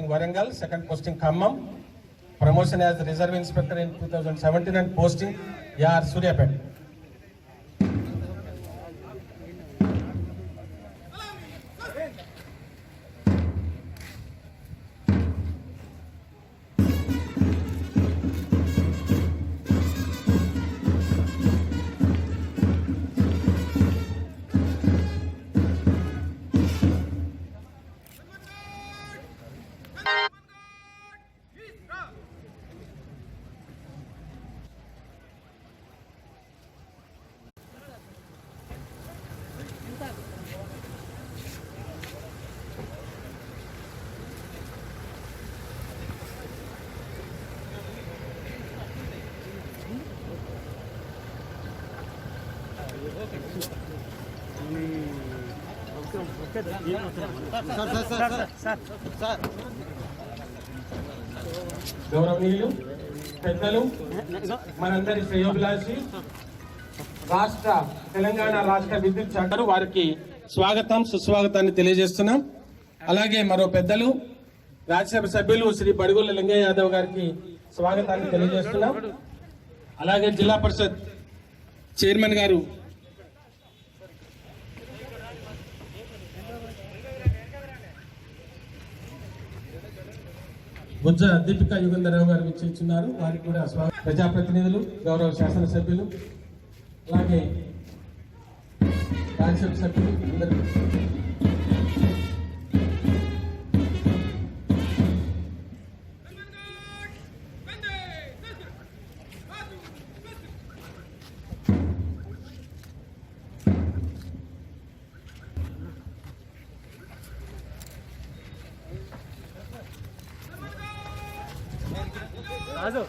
posting Warangal, second posting Khammam. Promotion as Reserve Inspector in 2017 and posting Yar Suryapet. గౌరవనీయులు పెద్దలు మనందరి శ్రేయోభిలాషి రాష్ట్ర తెలంగాణ రాష్ట్ర విద్యుత్ శాఖ వారికి స్వాగతం సుస్వాగతాన్ని తెలియజేస్తున్నాం. అలాగే మరో పెద్దలు రాజ్యసభ సభ్యులు శ్రీ బడుగుల లింగయ్య యాదవ్ గారికి స్వాగతాన్ని తెలియజేస్తున్నాం. అలాగే జిల్లా పరిషత్ చైర్మన్ గారు బుజ్జ దీపికా యుగంధరరావు గారు విచ్చేస్తున్నారు. వారికి కూడా ప్రజాప్రతినిధులు, గౌరవ శాసనసభ్యులు, అలాగే రాజ్యసభ సభ్యులు అందరూ రాజు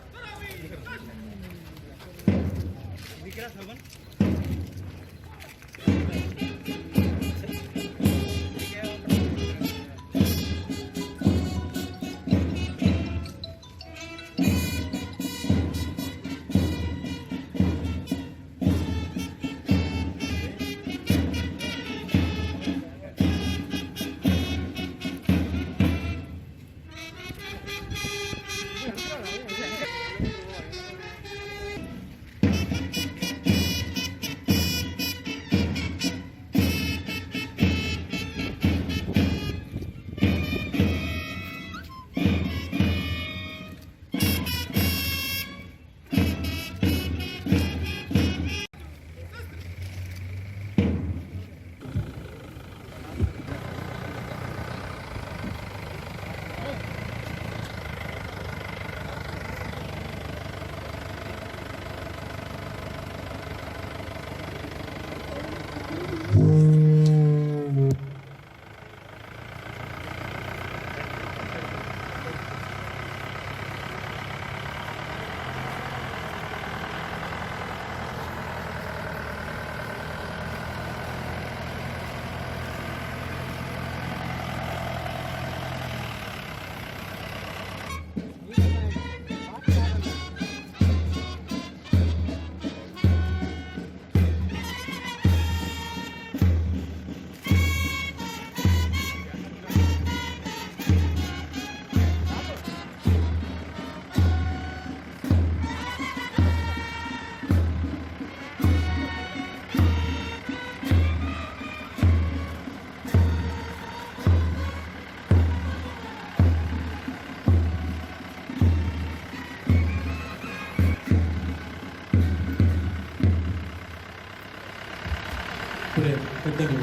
పెద్దలు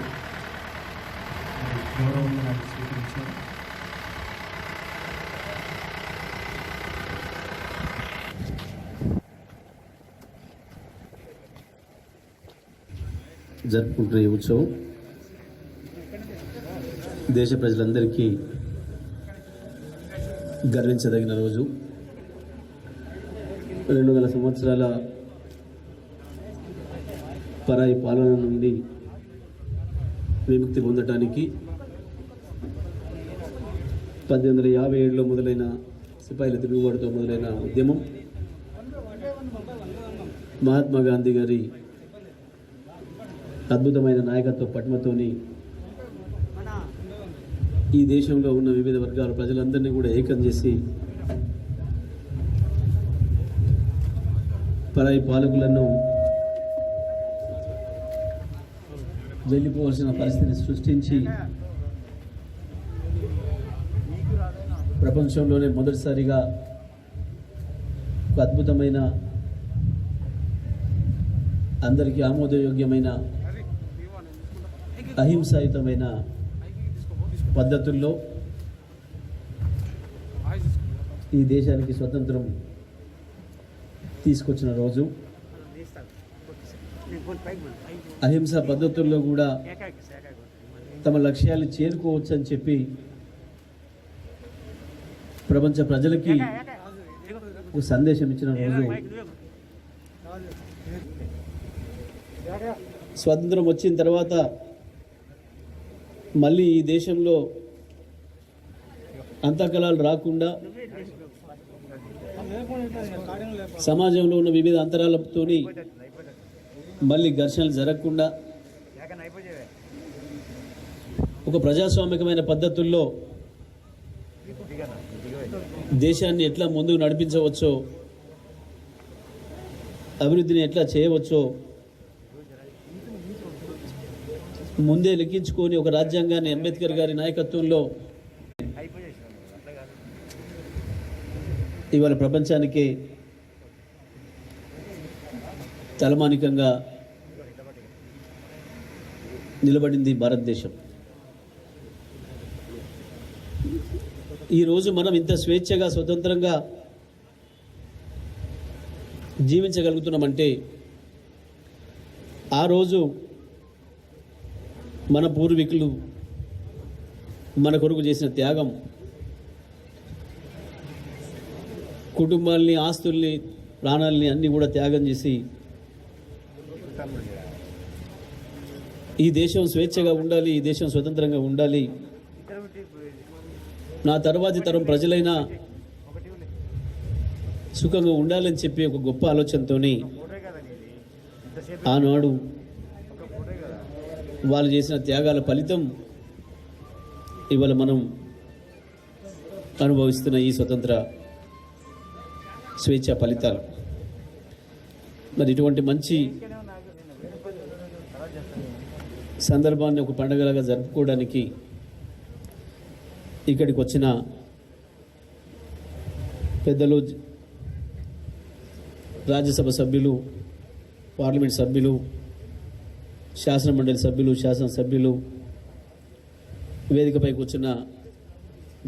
గౌరవంగా స్వీకరించారు. జరుపుకుంటున్న ఈ ఉత్సవం దేశ ప్రజలందరికీ గర్వించదగిన రోజు. 200 సంవత్సరాల పరాయి పాలన నుండి విముక్తి పొందటానికి 1857లో మొదలైన సిపాయిల తిరుగుబాటుతో మొదలైన ఉద్యమం మహాత్మా గాంధీ గారి అద్భుతమైన నాయకత్వ పటిమతోని ఈ దేశంలో ఉన్న వివిధ వర్గాల ప్రజలందరినీ కూడా ఏకం చేసి పరాయి పాలకులను వెళ్ళిపోవాల్సిన పరిస్థితిని సృష్టించి ప్రపంచంలోనే మొదటిసారిగా ఒక అద్భుతమైన అందరికీ ఆమోదయోగ్యమైన అహింసాయుతమైన పద్ధతుల్లో ఈ దేశానికి స్వతంత్రం తీసుకొచ్చిన రోజు, అహింసా పద్ధతుల్లో కూడా తమ లక్ష్యాలు చేరుకోవచ్చని చెప్పి ప్రపంచ ప్రజలకి ఒక సందేశం ఇచ్చిన రోజు. స్వాతంత్రం వచ్చిన తర్వాత మళ్ళీ ఈ దేశంలో అంతకలాలు రాకుండా సమాజంలో ఉన్న వివిధ అంతరాలతోని మళ్ళీ ఘర్షణలు జరగకుండా ఒక ప్రజాస్వామికమైన పద్ధతుల్లో దేశాన్ని ఎట్లా ముందుకు నడిపించవచ్చో, అభివృద్ధిని ఎట్లా చేయవచ్చో ముందే లెక్కించుకొని ఒక రాజ్యాంగాన్ని అంబేద్కర్ గారి నాయకత్వంలో ఇవాళ ప్రపంచానికి తలమానికంగా నిలబడింది భారతదేశం. ఈరోజు మనం ఇంత స్వేచ్ఛగా స్వతంత్రంగా జీవించగలుగుతున్నామంటే ఆ రోజు మన పూర్వీకులు మన కొరకు చేసిన త్యాగం, కుటుంబాల్ని, ఆస్తుల్ని, ప్రాణాలని అన్నీ కూడా త్యాగం చేసి ఈ దేశం స్వేచ్ఛగా ఉండాలి, ఈ దేశం స్వతంత్రంగా ఉండాలి, నా తర్వాతి తరం ప్రజలైనా సుఖంగా ఉండాలని చెప్పి ఒక గొప్ప ఆలోచనతో ఆనాడు వాళ్ళు చేసిన త్యాగాల ఫలితం ఇవాళ మనం అనుభవిస్తున్న ఈ స్వతంత్ర స్వేచ్ఛ ఫలితాలు. మరి ఇటువంటి మంచి సందర్భాన్ని ఒక పండుగలాగా జరుపుకోవడానికి ఇక్కడికి వచ్చిన పెద్దలు, రాజ్యసభ సభ్యులు, పార్లమెంట్ సభ్యులు, శాసనమండలి సభ్యులు, శాసనసభ్యులు, వేదికపైకి వచ్చిన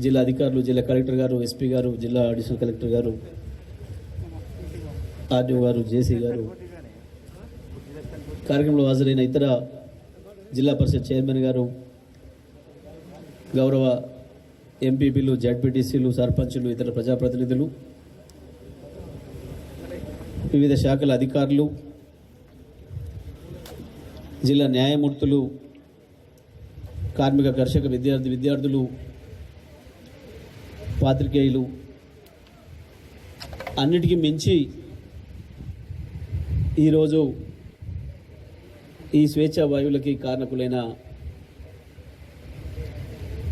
జిల్లా అధికారులు, జిల్లా కలెక్టర్ గారు, ఎస్పీ గారు, జిల్లా అడిషనల్ కలెక్టర్ గారు, ఆర్డీఓ గారు, జేసీ గారు, కార్యక్రమంలో హాజరైన ఇతర జిల్లా పరిషత్ చైర్మన్ గారు, గౌరవ ఎంపీపీలు, జడ్పీటీసీలు, సర్పంచులు, ఇతర ప్రజాప్రతినిధులు, వివిధ శాఖల అధికారులు, జిల్లా న్యాయమూర్తులు, కార్మిక, కర్షక, విద్యార్థులు, పాత్రికేయులు, అన్నిటికీ మించి ఈరోజు ఈ స్వేచ్ఛా వాయువులకి కారణకులైన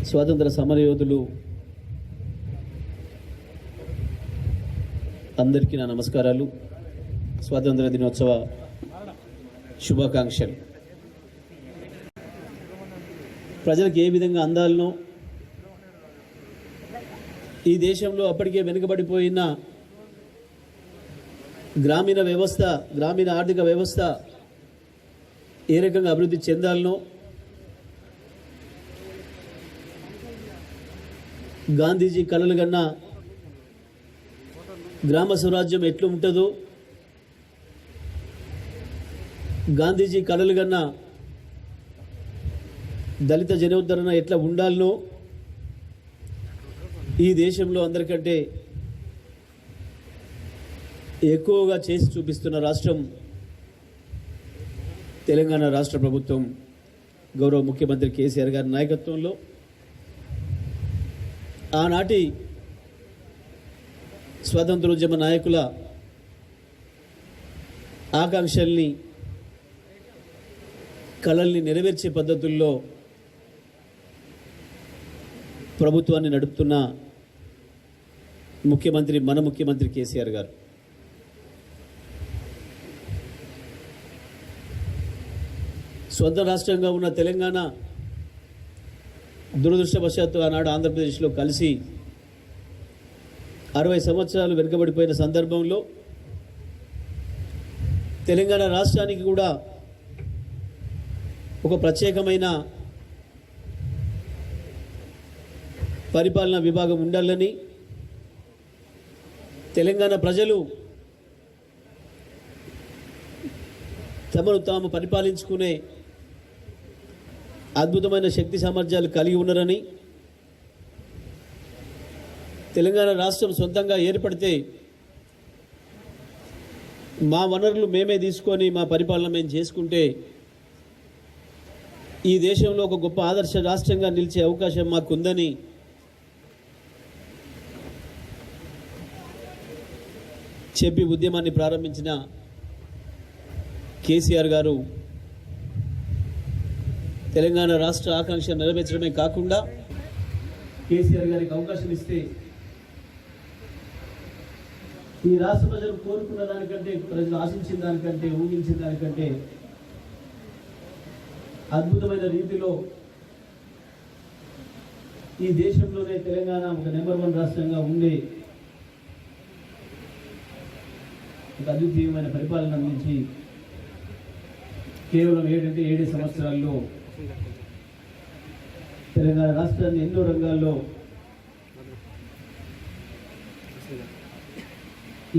స్వాతంత్ర సమరయోధులు అందరికీ నా నమస్కారాలు, స్వాతంత్ర దినోత్సవ శుభాకాంక్షలు. ప్రజలకు ఏ విధంగా అందాలనో, ఈ దేశంలో అప్పటికే వెనుకబడిపోయిన గ్రామీణ వ్యవస్థ, గ్రామీణ ఆర్థిక వ్యవస్థ ఏ రకంగా అభివృద్ధి చెందాలనో, గాంధీజీ కలలు కన్నా గ్రామ స్వరాజ్యం ఎట్లా ఉంటుందో, గాంధీజీ కలలు కన్నా దళిత జనోద్ధరణ ఎట్లా ఉండాలనో, ఈ దేశంలో అందరికంటే ఎక్కువగా చేసి చూపిస్తున్న రాష్ట్రం తెలంగాణ రాష్ట్ర ప్రభుత్వం, గౌరవ ముఖ్యమంత్రి కేసీఆర్ గారి నాయకత్వంలో ఆనాటి స్వాతంత్రోద్యమ నాయకుల ఆకాంక్షల్ని, కలల్ని నెరవేర్చే పద్ధతుల్లో ప్రభుత్వాన్ని నడుపుతున్న ముఖ్యమంత్రి మన ముఖ్యమంత్రి కేసీఆర్ గారు. సొంత రాష్ట్రంగా ఉన్న తెలంగాణ దురదృష్టవశాత్తు ఆనాడు ఆంధ్రప్రదేశ్లో కలిసి 60 సంవత్సరాలు వెనుకబడిపోయిన సందర్భంలో తెలంగాణ రాష్ట్రానికి కూడా ఒక ప్రత్యేకమైన పరిపాలనా విభాగం ఉండాలని తెలంగాణ ప్రజలు తమను తాము పరిపాలించుకునే అద్భుతమైన శక్తి సామర్థ్యాలు కలిగి ఉన్నారని, తెలంగాణ రాష్ట్రం సొంతంగా ఏర్పడితే మా వనరులు మేమే తీసుకొని మా పరిపాలన మేము చేసుకుంటే ఈ దేశంలో ఒక గొప్ప ఆదర్శ రాష్ట్రంగా నిలిచే అవకాశం మాకుందని చెప్పి ఉద్యమాన్ని ప్రారంభించిన కేసీఆర్ గారు తెలంగాణ రాష్ట్ర ఆకాంక్ష నెరవేర్చడమే కాకుండా కేసీఆర్ గారికి అవకాశం ఇస్తే ఈ రాష్ట్ర ప్రజలు కోరుకున్న దానికంటే, ప్రజలు ఆశించిన దానికంటే, ఊహించిన దానికంటే అద్భుతమైన రీతిలో ఈ దేశంలోనే తెలంగాణ ఒక నెంబర్ 1 రాష్ట్రంగా ఉండే ఒక అద్వితీయమైన పరిపాలన అందించి కేవలం 7 సంవత్సరాల్లో తెలంగాణ రాష్ట్రాన్ని ఎన్నో రంగాల్లో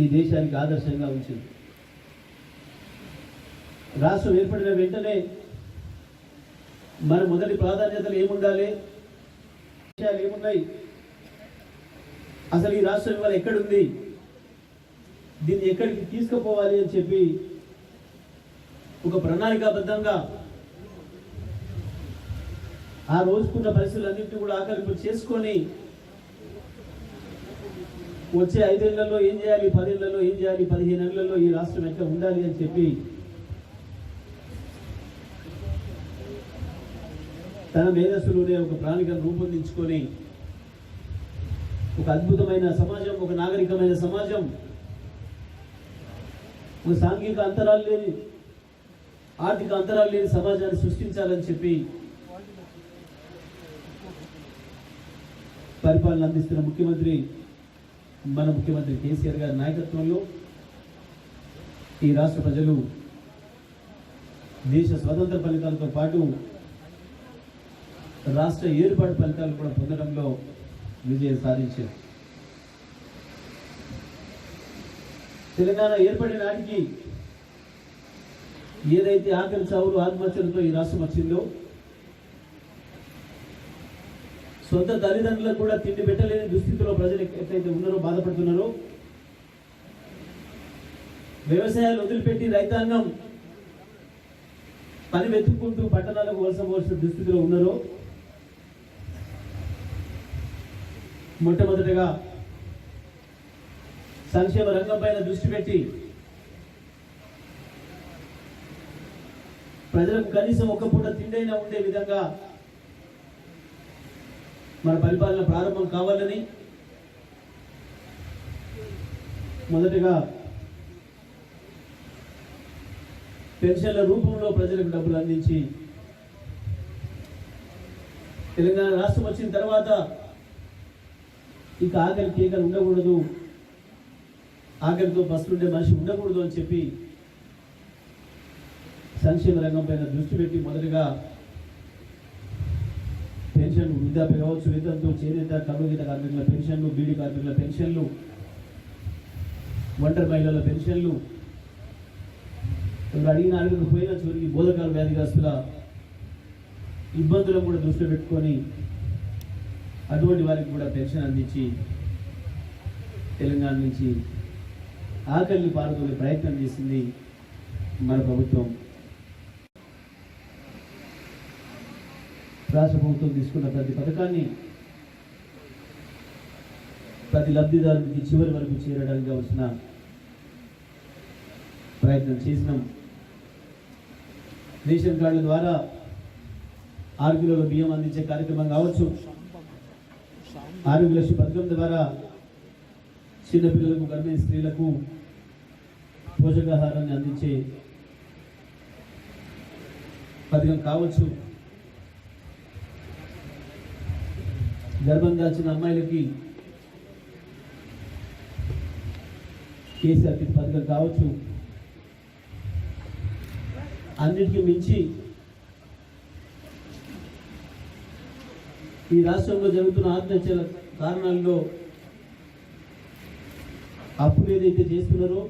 ఈ దేశానికి ఆదర్శంగా ఉంచింది. రాష్ట్రం ఏర్పడిన వెంటనే మన మొదటి ప్రాధాన్యతలు ఏముండాలి, విషయాలు ఏమున్నాయి, అసలు ఈ రాష్ట్రం ఇవాళ ఎక్కడుంది, దీన్ని ఎక్కడికి తీసుకుపోవాలి అని చెప్పి ఒక ప్రణాళికాబద్ధంగా ఆ రోజుకున్న పరిస్థితులన్నింటినీ కూడా ఆకలింపు చేసుకొని వచ్చే 5 ఏళ్లలో ఏం చేయాలి, 10 ఏళ్లలో ఏం చేయాలి, 15 ఏళ్లలో ఈ రాష్ట్రం ఎట్లా ఉండాలి అని చెప్పి తన మేధస్సులోనే ఒక ప్రణాళికను రూపొందించుకొని ఒక అద్భుతమైన సమాజం, ఒక నాగరికమైన సమాజం, ఒక సాంఘిక అంతరాలు లేని, ఆర్థిక అంతరాలు లేని సమాజాన్ని సృష్టించాలని చెప్పి పరిపాలన అందిస్తున్న ముఖ్యమంత్రి మన ముఖ్యమంత్రి కేసీఆర్ గారి నాయకత్వంలో ఈ రాష్ట్ర ప్రజలు దేశ స్వతంత్ర ఫలితాలతో పాటు రాష్ట్ర ఏర్పాటు ఫలితాలు కూడా పొందడంలో విజయం సాధించారు. తెలంగాణ ఏర్పడిన నాటికి ఏదైతే ఆకలి చావులు ఆత్మహత్యలతో ఈ రాష్ట్రం వచ్చిందో, సొంత తల్లిదండ్రులకు కూడా తిండి పెట్టలేని దుస్థితిలో ప్రజలు ఎట్లయితే ఉన్నారో, బాధపడుతున్నారో, వ్యవసాయాలు వదిలిపెట్టి రైతాంగం పని వెతుక్కుంటూ పట్టణాలకు వలస దుస్థితిలో ఉన్నారో, మొట్టమొదటిగా సంక్షేమ రంగం పైన దృష్టి పెట్టి ప్రజలకు కనీసం ఒక్క పూట తిండైనా ఉండే విధంగా మన పరిపాలన ప్రారంభం కావాలని మొదటగా పెన్షన్ల రూపంలో ప్రజలకు డబ్బులు అందించి, తెలంగాణ రాష్ట్రం వచ్చిన తర్వాత ఇక ఆకలి కేకలు ఉండకూడదు, ఆకలితో పస్తుండే మనిషి ఉండకూడదు అని చెప్పి సంక్షేమ రంగం పైన దృష్టి పెట్టి మొదటగా పెన్షన్, వృద్ధాప్య కావచ్చు, వేతనంతో చేనేత కర్మగీత కార్మికుల పెన్షన్లు, బీడీ కార్మికుల పెన్షన్లు, ఒంటరి మహిళల పెన్షన్లు, అడిగిన అడగకపోయినా చివరికి బోధకాల వ్యాధిగ్రస్తుల ఇబ్బందులను కూడా దృష్టిలో పెట్టుకొని అటువంటి వారికి కూడా పెన్షన్ అందించి తెలంగాణ నుంచి ఆకలిని పారదోలే ప్రయత్నం చేసింది మన ప్రభుత్వం. రాష్ట్ర ప్రభుత్వం తీసుకున్న ప్రతి పథకాన్ని ప్రతి లబ్ధిదారునికి చివరి వరకు చేరడానికి కావాల్సిన ప్రయత్నం చేసినాం. రేషన్ కార్డుల ద్వారా 6 కిలోల బియ్యం అందించే కార్యక్రమం కావచ్చు, ఆరోగ్య లక్ష్మి పథకం ద్వారా చిన్నపిల్లలకు గర్భిణీ స్త్రీలకు పోషకాహారాన్ని అందించే పథకం కావచ్చు, గర్భం దాల్చిన అమ్మాయిలకి కేసీఆర్ కిట్ పథకం కావచ్చు, అన్నిటికీ మించి ఈ రాష్ట్రంలో జరుగుతున్న ఆత్మహత్యల కారణాల్లో అప్పులు ఏదైతే చేస్తున్నారో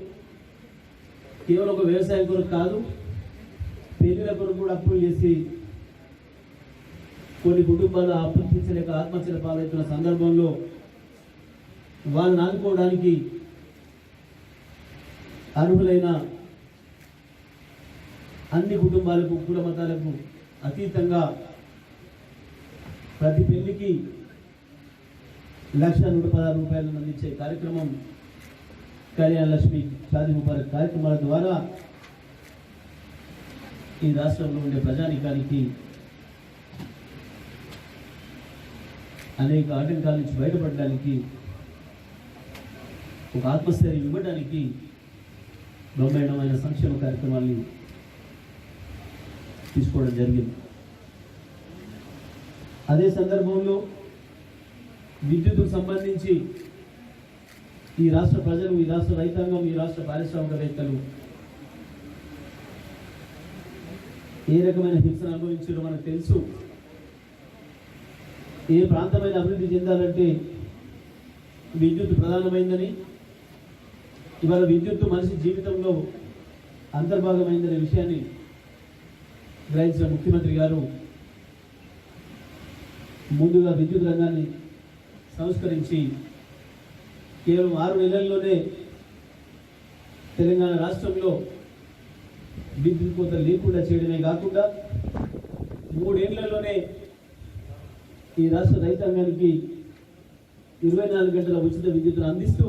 కేవలం ఒక వ్యవసాయం కొరకు కాదు, పెళ్లిల కొరకు కూడా అప్పులు చేసి కొన్ని కుటుంబాలు అప్పులు తీర్చలేక ఆత్మహత్యల పాలవుతున్న సందర్భంలో వాళ్ళని ఆదుకోవడానికి అర్హులైన అన్ని కుటుంబాలకు కుల మతాలకు అతీతంగా ప్రతి పెళ్లికి 1,116 రూపాయలను అందించే కార్యక్రమం కళ్యాణ లక్ష్మి షాదీ ముబారక్ కార్యక్రమాల ద్వారా ఈ రాష్ట్రంలో ఉండే ప్రజానీకానికి అనేక ఆటంకాల నుంచి బయటపడడానికి, ఒక ఆత్మస్థైర్యం ఇవ్వడానికి బ్రహ్మాండమైన సంక్షేమ కార్యక్రమాన్ని తీసుకోవడం జరిగింది. అదే సందర్భంలో విద్యుత్తుకు సంబంధించి ఈ రాష్ట్ర ప్రజలు, ఈ రాష్ట్ర రైతాంగం, ఈ రాష్ట్ర పారిశ్రామికవేత్తలు ఏ రకమైన హింసను అనుభవించారో మనకు తెలుసు. ఏ ప్రాంతమైన అభివృద్ధి చెందాలంటే విద్యుత్ ప్రధానమైందని, ఇవాళ విద్యుత్తు మనిషి జీవితంలో అంతర్భాగమైందనే విషయాన్ని గ్రహించిన ముఖ్యమంత్రి గారు ముందుగా విద్యుత్ రంగాన్ని సంస్కరించి కేవలం 6 నెలల్లోనే తెలంగాణ రాష్ట్రంలో విద్యుత్ కోత లేకుండా చేయడమే కాకుండా 3 ఏళ్లలోనే ఈ రాష్ట్ర రైతాంగానికి 24 గంటల ఉచిత విద్యుత్తును అందిస్తూ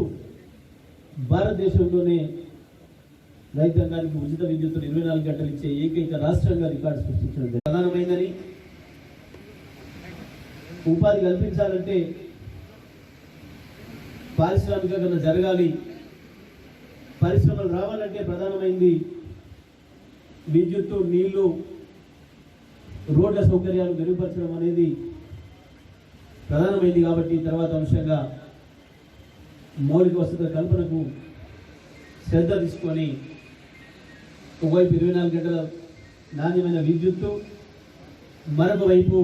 భారతదేశంలోనే రైతాంగానికి ఉచిత విద్యుత్తును 24 గంటలు ఇచ్చే ఏకైక రాష్ట్రంగా రికార్డు సృష్టించడం ప్రధానమైందని, ఉపాధి కల్పించాలంటే పారిశ్రామికీకరణ జరగాలి, పరిశ్రమలు రావాలంటే ప్రధానమైంది విద్యుత్తు, నీళ్లు, రోడ్ల సౌకర్యాలు మెరుగుపరచడం అనేది ప్రధానమైంది. కాబట్టి తర్వాత అంశంగా మౌలిక వసతుల కల్పనకు శ్రద్ధ తీసుకొని ఒకవైపు 24 గంటల నాణ్యమైన విద్యుత్తు, మరొక వైపు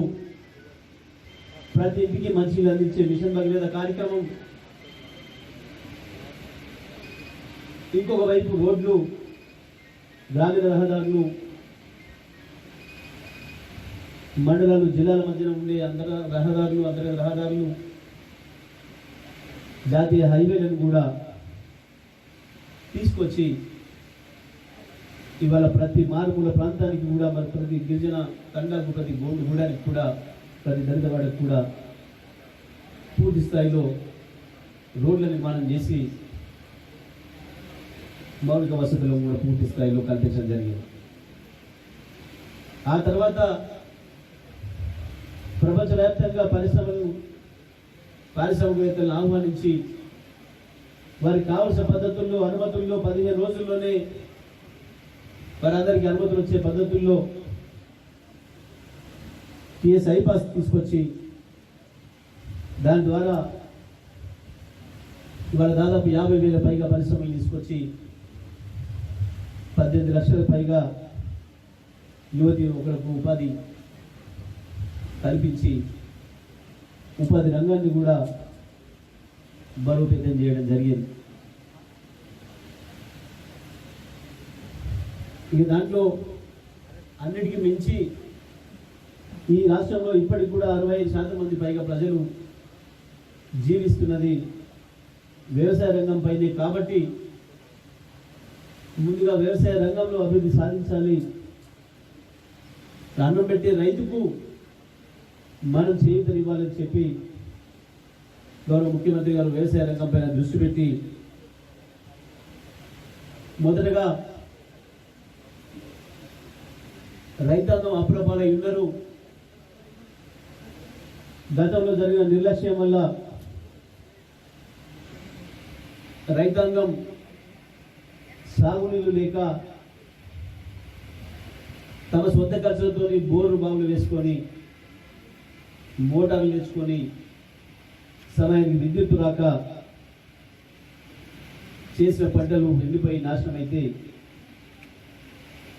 ప్రతి ఇంటికి మంచినీళ్ళు అందించే మిషన్ భగీరథ కార్యక్రమం, ఇంకొక వైపు రోడ్లు, గ్రామీణ రహదారులు, మండలాలు, జిల్లాల మధ్యన ఉండే అంతర్ రహదారులు, జాతీయ హైవేలను కూడా తీసుకొచ్చి ఇవాళ ప్రతి మారుమూల ప్రాంతానికి కూడా, మరి ప్రతి గిరిజన తండాకు, ప్రతి గూడానికి కూడా, ప్రతి దళిత వాడికి కూడా పూర్తి స్థాయిలో రోడ్ల నిర్మాణం చేసి మౌలిక వసతులు కూడా పూర్తి స్థాయిలో కల్పించడం జరిగింది. ఆ తర్వాత ప్రపంచవ్యాప్తంగా పారిశ్రామికవేత్తలను ఆహ్వానించి వారికి కావలసిన పద్ధతుల్లో, అనుమతుల్లో 15 రోజుల్లోనే వారందరికీ అనుమతులు వచ్చే పద్ధతుల్లో TSI పాస్ తీసుకొచ్చి దాని ద్వారా ఇవాళ దాదాపు 50,000 పైగా పరిశ్రమలు తీసుకొచ్చి 18 లక్షల పైగా యువతి యువకులకు ఉపాధి కల్పించి ఉపాధి రంగాన్ని కూడా బలోపేతం చేయడం జరిగింది. ఇక దాంట్లో అన్నిటికీ మించి ఈ రాష్ట్రంలో ఇప్పటికి కూడా 65% మంది పైగా ప్రజలు జీవిస్తున్నది వ్యవసాయ రంగం పైనే. కాబట్టి ముందుగా వ్యవసాయ రంగంలో అభివృద్ధి సాధించాలి. అన్నం పెట్టే రైతుకు మనం చేయూతనివ్వాలని చెప్పి గౌరవ ముఖ్యమంత్రి గారు వ్యవసాయ రంగం పైన దృష్టి పెట్టి మొదటగా రైతాంగం అప్రపాలై ఉన్నారు. గతంలో జరిగిన నిర్లక్ష్యం వల్ల రైతాంగం సాగునీళ్ళు లేక తమ సొంత ఖర్చులతో బోరు బావులు వేసుకొని మోటార్లు తెచ్చుకొని సమయానికి విద్యుత్ రాక చేసిన పంటలు ఎండిపోయి నాశనం అయితే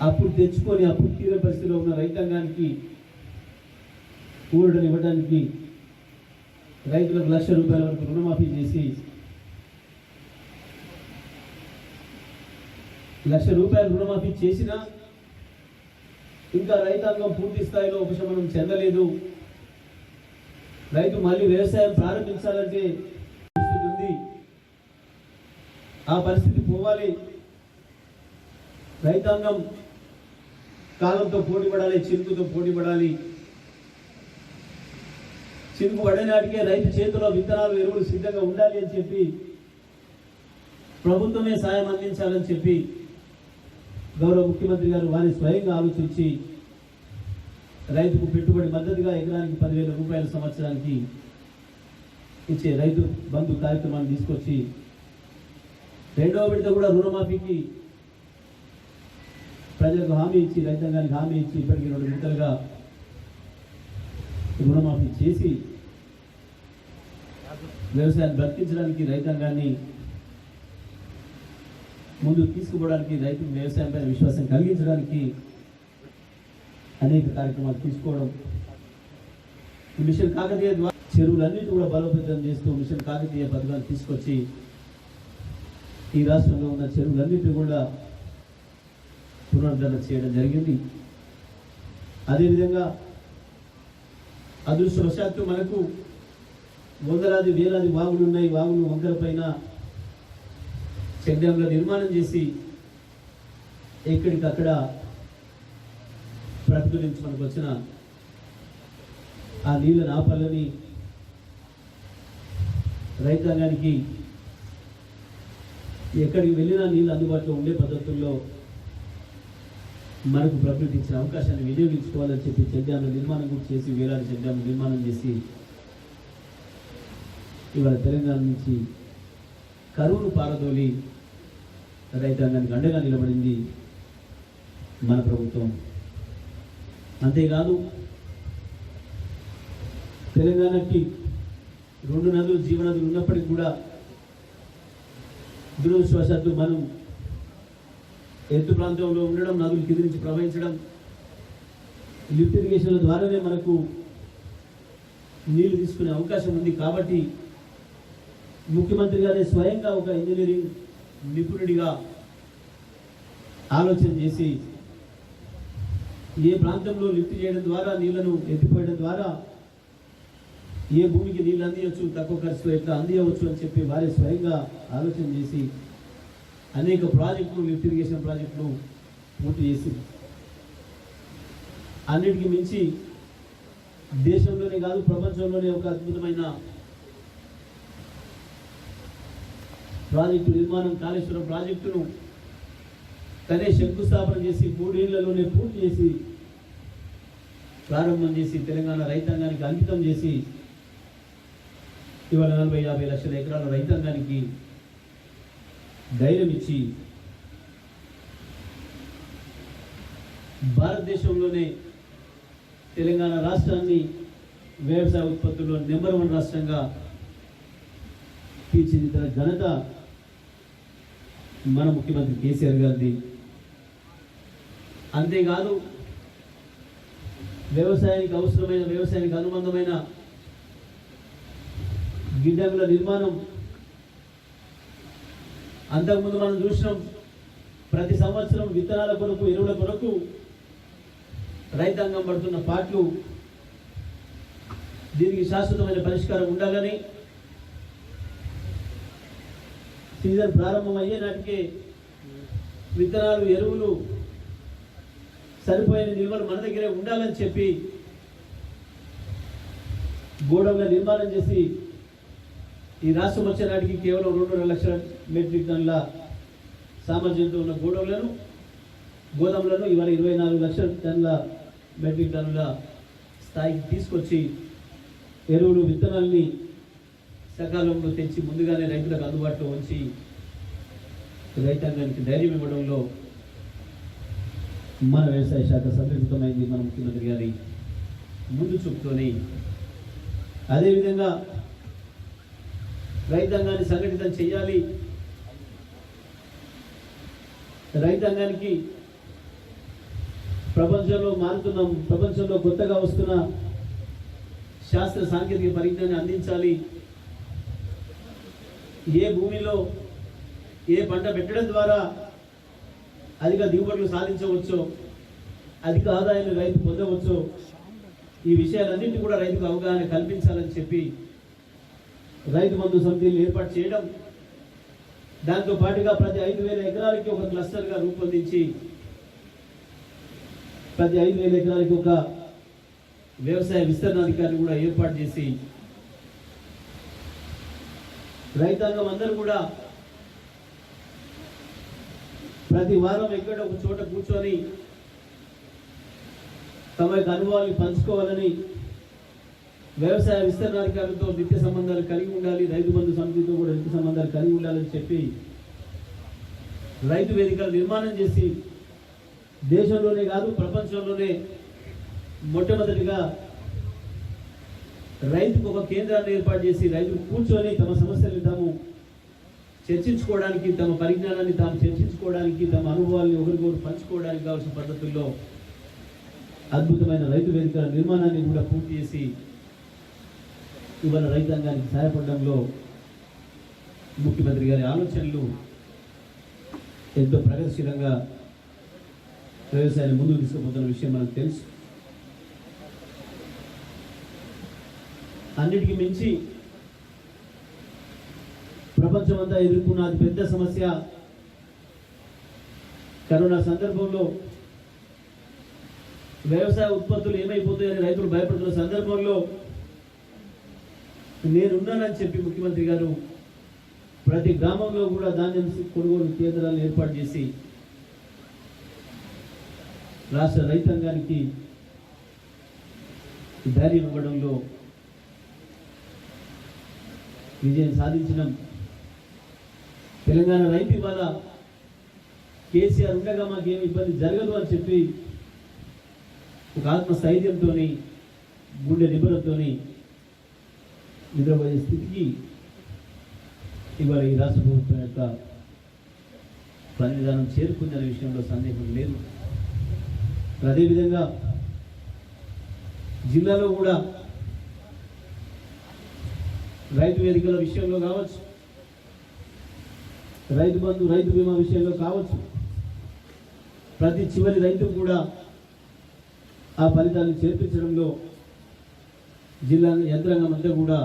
అప్పుడు తెచ్చుకొని అప్పుడు తీరే పరిస్థితిలో ఉన్న రైతాంగానికి ఊరటను ఇవ్వడానికి రైతులకు ₹1,00,000 వరకు రుణమాఫీ చేసి ₹1,00,000 రుణమాఫీ చేసినా ఇంకా రైతాంగం పూర్తి స్థాయిలో ఉపశమనం చెందలేదు. రైతు మళ్ళీ వ్యవసాయం ప్రారంభించాలంటే పరిస్థితి ఉంది. ఆ పరిస్థితి పోవాలి. రైతాంగం కాలంతో పోటీ పడాలి, చినుకుతో పోటీ పడాలి. చినుకు పడేనాటికే రైతు చేతిలో విత్తనాలు ఎరువులు సిద్ధంగా ఉండాలి అని చెప్పి ప్రభుత్వమే సాయం అందించాలని చెప్పి గౌరవ ముఖ్యమంత్రి గారు వారి స్వయంగా ఆలోచించి రైతుకు పెట్టుబడి మద్దతుగా ఎకరానికి ₹10,000 సంవత్సరానికి ఇచ్చే రైతు బంధు కార్యక్రమాన్ని తీసుకొచ్చి రెండవ విడత కూడా రుణమాఫీకి ప్రజలకు హామీ ఇచ్చి రైతాంగానికి హామీ ఇచ్చి ఇప్పటికీ 2 విడతలుగా రుణమాఫీ చేసి వ్యవసాయాన్ని బ్రతికించడానికి రైతాంగాన్ని ముందు తీసుకుపోవడానికి రైతు వ్యవసాయంపై విశ్వాసం కలిగించడానికి అనేక కార్యక్రమాలు తీసుకోవడం. మిషన్ కాకతీయ ద్వారా చెరువులన్నిటి కూడా బలోపేతం చేస్తూ మిషన్ కాకతీయ పథకాన్ని తీసుకొచ్చి ఈ రాష్ట్రంలో ఉన్న చెరువులన్నిటిని కూడా పునరుద్ధరణ చేయడం జరిగింది. అదేవిధంగా అదృష్టవశాత్తు మనకు వందలాది వేలాది వాగులు ఉన్నాయి. వాగులు వంకల పైన చెక్ డ్యాంల నిర్మాణం చేసి ఎక్కడికక్కడ ప్రకృతి నుంచి మనకు వచ్చిన ఆ నీళ్ళని ఆపాలని రైతాంగానికి ఎక్కడికి వెళ్ళినా నీళ్ళు అందుబాటులో ఉండే పద్ధతుల్లో మనకు ప్రకృతి ఇచ్చిన అవకాశాన్ని వినియోగించుకోవాలని చెప్పి చెక్ డ్యాంల నిర్మాణం కూడా చేసి వేలాది చెక్ డ్యాంల నిర్మాణం చేసి ఇవాళ తెలంగాణ నుంచి కరువును పారదోలి రైతాంగానికి అండగా నిలబడింది మన ప్రభుత్వం. అంతేకాదు తెలంగాణకి 2 నదులు జీవనదులు ఉన్నప్పటికీ కూడా దురదృష్టవశాత్తు మనం ఎత్తు ప్రాంతంలో ఉండడం, నదులు కింది నుంచి ప్రవహించడం, లిఫ్ట్ ఇరిగేషన్ల ద్వారానే మనకు నీళ్లు తీసుకునే అవకాశం ఉంది. కాబట్టి ముఖ్యమంత్రి గారే స్వయంగా ఒక ఇంజనీరింగ్ నిపుణుడిగా ఆలోచన చేసి ఏ ప్రాంతంలో లిఫ్ట్ చేయడం ద్వారా నీళ్లను ఎత్తిపోయడం ద్వారా ఏ భూమికి నీళ్ళు అందించవచ్చు, తక్కువ ఖర్చులో ఎట్లా అందించవచ్చు అని చెప్పి వారే స్వయంగా ఆలోచన చేసి అనేక ప్రాజెక్టులు, లిఫ్ట్ ఇరిగేషన్ ప్రాజెక్టులు పూర్తి చేసి అన్నిటికీ మించి దేశంలోనే కాదు ప్రపంచంలోనే ఒక అద్భుతమైన ప్రాజెక్టు నిర్మాణం కాళేశ్వరం ప్రాజెక్టును తనే శంకుస్థాపన చేసి 3 ఏళ్లలోనే పూర్తి చేసి ప్రారంభం చేసి తెలంగాణ రైతాంగానికి అంకితం చేసి ఇవాళ 40-50 లక్షల ఎకరాల రైతాంగానికి ధైర్యం ఇచ్చి భారతదేశంలోనే తెలంగాణ రాష్ట్రాన్ని వ్యవసాయ ఉత్పత్తుల్లో నెంబర్ 1 రాష్ట్రంగా తీర్చిదిద్దిన ఘనత మన ముఖ్యమంత్రి కేసీఆర్ గారిది. అంతేకాదు వ్యవసాయానికి అవసరమైన, వ్యవసాయానికి అనుబంధమైన గిడ్డంగుల నిర్మాణం అంతకుముందు మనం చూసినాం. ప్రతి సంవత్సరం విత్తనాల కొరకు, ఎరువుల కొరకు రైతాంగం పడుతున్న పాట్లు దీనికి శాశ్వతమైన పరిష్కారం ఉండాలని సీజన్ ప్రారంభం అయ్యే నాటికే విత్తనాలు, ఎరువులు సరిపోయిన నిల్వలు మన దగ్గరే ఉండాలని చెప్పి గోడౌన్ల నిర్మాణం చేసి ఈ రాష్ట్రం వచ్చే నాటికి కేవలం 2.5 లక్షల మెట్రిక్ టన్నుల సామర్థ్యంతో ఉన్న గోదాములను ఇవాళ 24 లక్షల టన్నుల మెట్రిక్ టన్నుల స్థాయికి తీసుకొచ్చి ఎరువులు, విత్తనాల్ని సకాలంలో తెచ్చి ముందుగానే రైతులకు అందుబాటులో ఉంచి రైతాంగానికి ధైర్యం ఇవ్వడంలో మన వ్యవసాయ శాఖ సఫలీకృతమైంది మన ముఖ్యమంత్రి గారి ముందు చూపుతోని. అదేవిధంగా రైతాంగాన్ని సంఘటితం చేయాలి, రైతాంగానికి ప్రపంచంలో కొత్తగా వస్తున్న శాస్త్ర సాంకేతిక పరిజ్ఞానాన్ని అందించాలి, ఏ భూమిలో ఏ పంట పెట్టడం ద్వారా అధిక దిగుబడులు సాధించవచ్చో, అధిక ఆదాయాన్ని రైతు పొందవచ్చో, ఈ విషయాలన్నింటినీ కూడా రైతుకు అవగాహన కల్పించాలని చెప్పి రైతు బంధు సమితిని ఏర్పాటు చేయడం, దాంతో పాటుగా ప్రతి 5,000 ఎకరాలకి ఒక క్లస్టర్గా రూపొందించి ప్రతి 5,000 ఎకరాలకి ఒక వ్యవసాయ విస్తరణాధికారిని కూడా ఏర్పాటు చేసి రైతాంగం అందరూ కూడా ప్రతి వారం ఎక్కడ ఒక చోట కూర్చొని తమ యొక్క అనుభవాన్ని పంచుకోవాలని, వ్యవసాయ విస్తరణాధికారులతో నిత్య సంబంధాలు కలిగి ఉండాలి, రైతు బంధు సమితితో కూడా నిత్య సంబంధాలు కలిగి ఉండాలని చెప్పి రైతు వేదికలు నిర్మాణం చేసి దేశంలోనే కాదు ప్రపంచంలోనే మొట్టమొదటిగా రైతుకు ఒక కేంద్రాన్ని ఏర్పాటు చేసి రైతులు కూర్చొని తమ సమస్యలను తాము చర్చించుకోవడానికి, తమ పరిజ్ఞానాన్ని తాము చర్చించుకోవడానికి, తమ అనుభవాల్ని ఒకరికొకరు పంచుకోవడానికి కావాల్సిన పద్ధతుల్లో అద్భుతమైన రైతు వేదికల నిర్మాణాన్ని కూడా పూర్తి చేసి ఇవాళ రైతాంగానికి సహాయపడడంలో ముఖ్యమంత్రి గారి ఆలోచనలు ఎంతో ప్రగతిశీలంగా వ్యవసాయాన్ని ముందుకు తీసుకుపోతున్న విషయం మనకు తెలుసు. అన్నిటికీ మించి ప్రపంచమంతా ఎదుర్కొన్న అతి పెద్ద సమస్య కరోనా సందర్భంలో వ్యవసాయ ఉత్పత్తులు ఏమైపోతాయని రైతులు భయపడుతున్న సందర్భంలో నేనున్నానని చెప్పి ముఖ్యమంత్రి గారు ప్రతి గ్రామంలో కూడా ధాన్యం కొనుగోలు కేంద్రాలను ఏర్పాటు చేసి రాష్ట్ర రైతాంగానికి ధైర్యం ఇవ్వడంలో విజయం సాధించడం. తెలంగాణ రైతు ఇవాళ కేసీఆర్ ఉండగా మాకేం ఇబ్బంది జరగదు అని చెప్పి ఒక ఆత్మస్థైర్యంతో, గుండె నిబరంతో నిద్రపోయే స్థితికి ఇవాళ ఈ రాష్ట్ర ప్రభుత్వం యొక్క పని విధానం చేరుకుందనే విషయంలో సందేహం లేదు. అదేవిధంగా జిల్లాలో కూడా రైతు వేదికల విషయంలో కావచ్చు, రైతు బంధు రైతు బీమా విషయంలో కావచ్చు, ప్రతి చివరి రైతు కూడా ఆ ఫలితాన్ని చేర్పించడంలో జిల్లా యంత్రాంగం అంతా కూడా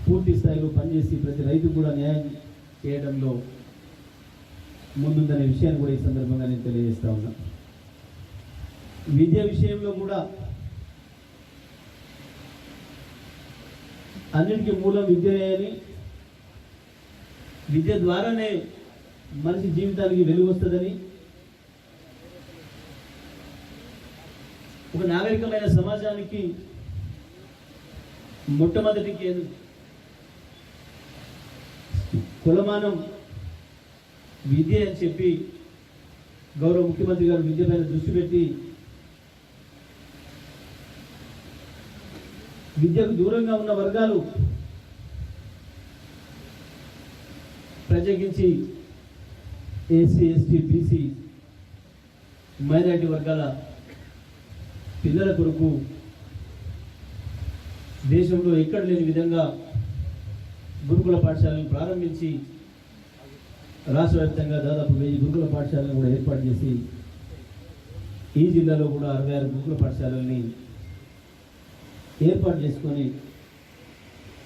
పూర్తి స్థాయిలో పనిచేసి ప్రతి రైతు కూడా న్యాయం చేయడంలో ముందుందనే విషయాన్ని కూడా ఈ సందర్భంగా నేను తెలియజేస్తా ఉన్నా. విద్య విషయంలో కూడా అన్నిటికీ మూలం విద్యనే అని, విద్య ద్వారానే మనిషి జీవితానికి వెలుగు వస్తుందని, ఒక నాగరికమైన సమాజానికి మొట్టమొదటి కులమానం విద్య అని చెప్పి గౌరవ ముఖ్యమంత్రి గారు విద్య పైన దృష్టి పెట్టి విద్యకు దూరంగా ఉన్న వర్గాలు, ప్రత్యేకించి ఎస్సీ, ఎస్టీ, బీసీ, మైనారిటీ వర్గాల పిల్లల కొరకు దేశంలో ఎక్కడ లేని విధంగా గురుకుల పాఠశాలను ప్రారంభించి రాష్ట్ర వ్యాప్తంగా దాదాపు 1000 గురుకుల పాఠశాలను కూడా ఏర్పాటు చేసి ఈ జిల్లాలో కూడా 66 గురుకుల పాఠశాలల్ని ఏర్పాటు చేసుకొని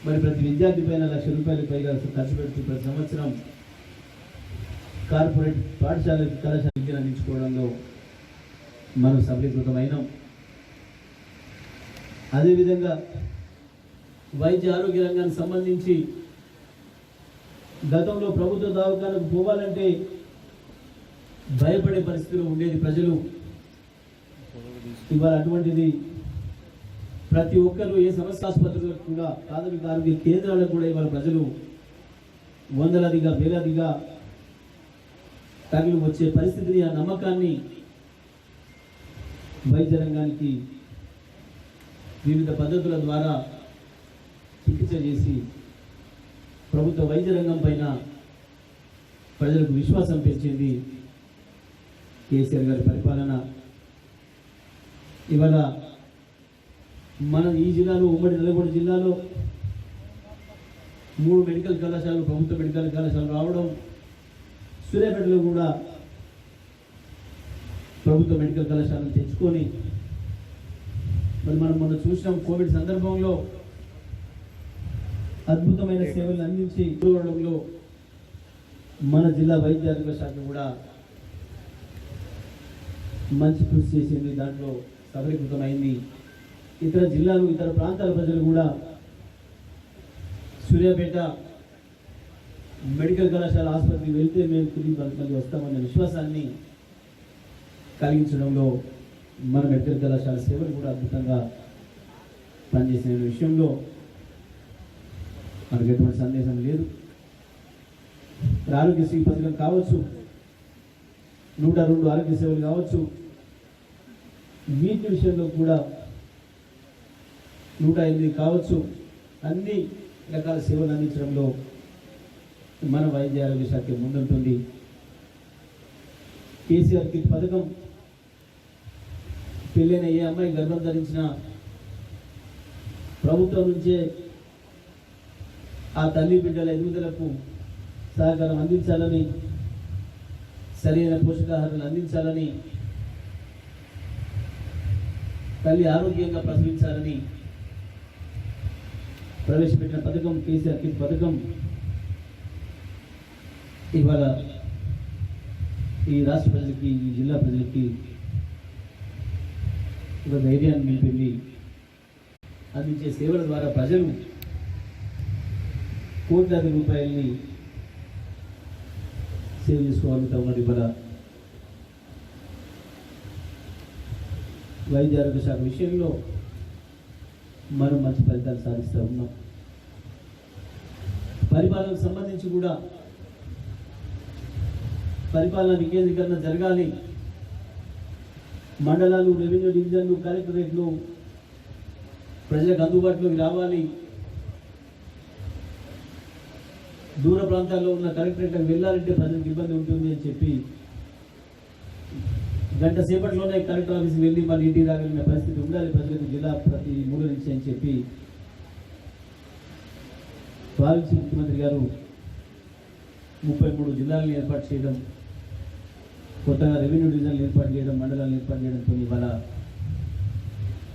మరి ప్రతి విద్యార్థి పైన ₹1,00,000 పైగా ఖర్చు పెట్టి ప్రతి సంవత్సరం కార్పొరేట్ పాఠశాల కళాశాల విద్యను అందించుకోవడంలో మనం సఫలీకృతమైనాం. అదేవిధంగా వైద్య ఆరోగ్య రంగానికి సంబంధించి గతంలో ప్రభుత్వ దవాఖానకు పోవాలంటే భయపడే పరిస్థితిలో ఉండేది ప్రజలు. ఇవాళ అటువంటిది ప్రతి ఒక్కరు ఏ సమస్య ఆసుపత్రులకు కూడా, ప్రాథమిక ఆరోగ్య కేంద్రాలకు కూడా ఇవాళ ప్రజలు వందలాదిగా వేలాదిగా తరలి వచ్చే పరిస్థితిని, ఆ నమ్మకాన్ని వైద్య రంగానికి వివిధ పద్ధతుల ద్వారా చికిత్స చేసి ప్రభుత్వ వైద్య రంగం పైన ప్రజలకు విశ్వాసం పెంచింది కేసీఆర్ గారి పరిపాలన. ఇవాళ మనం ఈ జిల్లాలో, ఉమ్మడి నల్గొండ జిల్లాలో 3 మెడికల్ కళాశాలలు, ప్రభుత్వ మెడికల్ కళాశాలలు రావడం, సూర్యాపేటలో కూడా ప్రభుత్వ మెడికల్ కళాశాలను తెచ్చుకొని మరి మనం మొన్న చూసినాం. కోవిడ్ సందర్భంలో అద్భుతమైన సేవలను అందించి చూడడంలో మన జిల్లా వైద్య ఆరోగ్య శాఖ కూడా మంచి కృషి చేసింది, దాంట్లో సఫలీకృతమైంది. ఇతర జిల్లాలు, ఇతర ప్రాంతాల ప్రజలు కూడా సూర్యాపేట మెడికల్ కళాశాల ఆసుపత్రికి వెళ్తే మేము తిరిగి మళ్ళీ వస్తామనే విశ్వాసాన్ని కలిగించడంలో మన మెడికల్ కళాశాల సేవలు కూడా అద్భుతంగా పనిచేసిన విషయంలో మనకు ఎటువంటి సందేహం లేదు. ఆరోగ్యశ్రీ పథకం కావచ్చు, 102 ఆరోగ్య సేవలు కావచ్చు, వీటి విషయంలో కూడా 108 కావచ్చు, అన్ని రకాల సేవలు అందించడంలో మన వైద్య ఆరోగ్య శాఖ ముందుంటుంది. కేసీఆర్ కిట్ పథకం పెళ్ళైన ఏ అమ్మాయి గర్భం ధరించిన ప్రభుత్వం నుంచే ఆ తల్లి బిడ్డల ఎదుగుదలకు సహకారం అందించాలని, సరైన పోషకాహారాలు అందించాలని, తల్లి ఆరోగ్యంగా ప్రసవించాలని ప్రవేశపెట్టిన పథకం కేసీఆర్ కిట్ పథకం ఇవాళ ఈ రాష్ట్ర ప్రజలకి, ఈ జిల్లా ప్రజలకి ఒక ధైర్యాన్ని నింపింది. అందించే సేవల ద్వారా ప్రజలు కోట్లాది రూపాయలని సేవ్ చేసుకోగలుగుతా ఉన్నారు. ఇవాళ వైద్య ఆరోగ్య శాఖ విషయంలో మనం మంచి ఫలితాలు సాధిస్తూ ఉన్నాం. పరిపాలనకు సంబంధించి కూడా పరిపాలన వికేంద్రీకరణ జరగాలి. మండలాలు, రెవెన్యూ డివిజన్లు, కలెక్టరేట్లు ప్రజలకు అందుబాటులోకి రావాలి. దూర ప్రాంతాల్లో ఉన్న కలెక్టరేట్లకు వెళ్ళాలంటే ప్రజలకు ఇబ్బంది ఉంటుంది అని చెప్పి గంట సేపట్లోనే కలెక్టర్ ఆఫీస్కి వెళ్ళి మళ్ళీ ఇంటికి రాగలిగిన పరిస్థితి ఉండాలి ప్రజలకు జిల్లా ప్రతి 3 నుంచి అని చెప్పి భావించి ముఖ్యమంత్రి గారు 33 జిల్లాలను ఏర్పాటు చేయడం, కొత్తగా రెవెన్యూ డివిజన్లు ఏర్పాటు చేయడం, మండలాలను ఏర్పాటు చేయడంతో ఇవాళ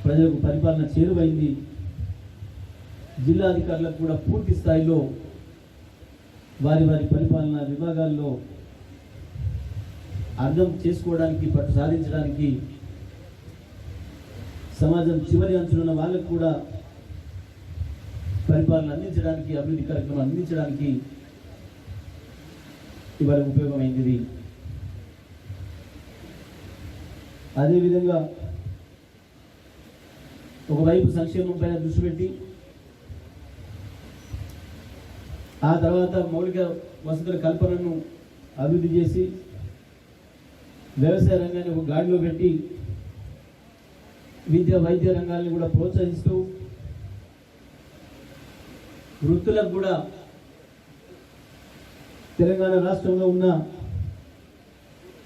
ప్రజలకు పరిపాలన చేరువైంది. జిల్లా అధికారులకు కూడా పూర్తి స్థాయిలో వారి వారి పరిపాలన విభాగాల్లో అర్థం చేసుకోవడానికి, పట్టు సాధించడానికి, సమాజం చివరి అంచులున్న వాళ్ళకు కూడా పరిపాలన అందించడానికి, అభివృద్ధి కార్యక్రమాలు అందించడానికి ఇవాళ ఉపయోగమైంది. అదేవిధంగా ఒకవైపు సంక్షేమం పైన దృష్టి పెట్టి ఆ తర్వాత మౌలిక వసతుల కల్పనను అభివృద్ధి చేసి వ్యవసాయ రంగాన్ని ఒక గాడిలో పెట్టి విద్య, వైద్య రంగాన్ని కూడా ప్రోత్సహిస్తూ వృత్తులకు కూడా తెలంగాణ రాష్ట్రంలో ఉన్న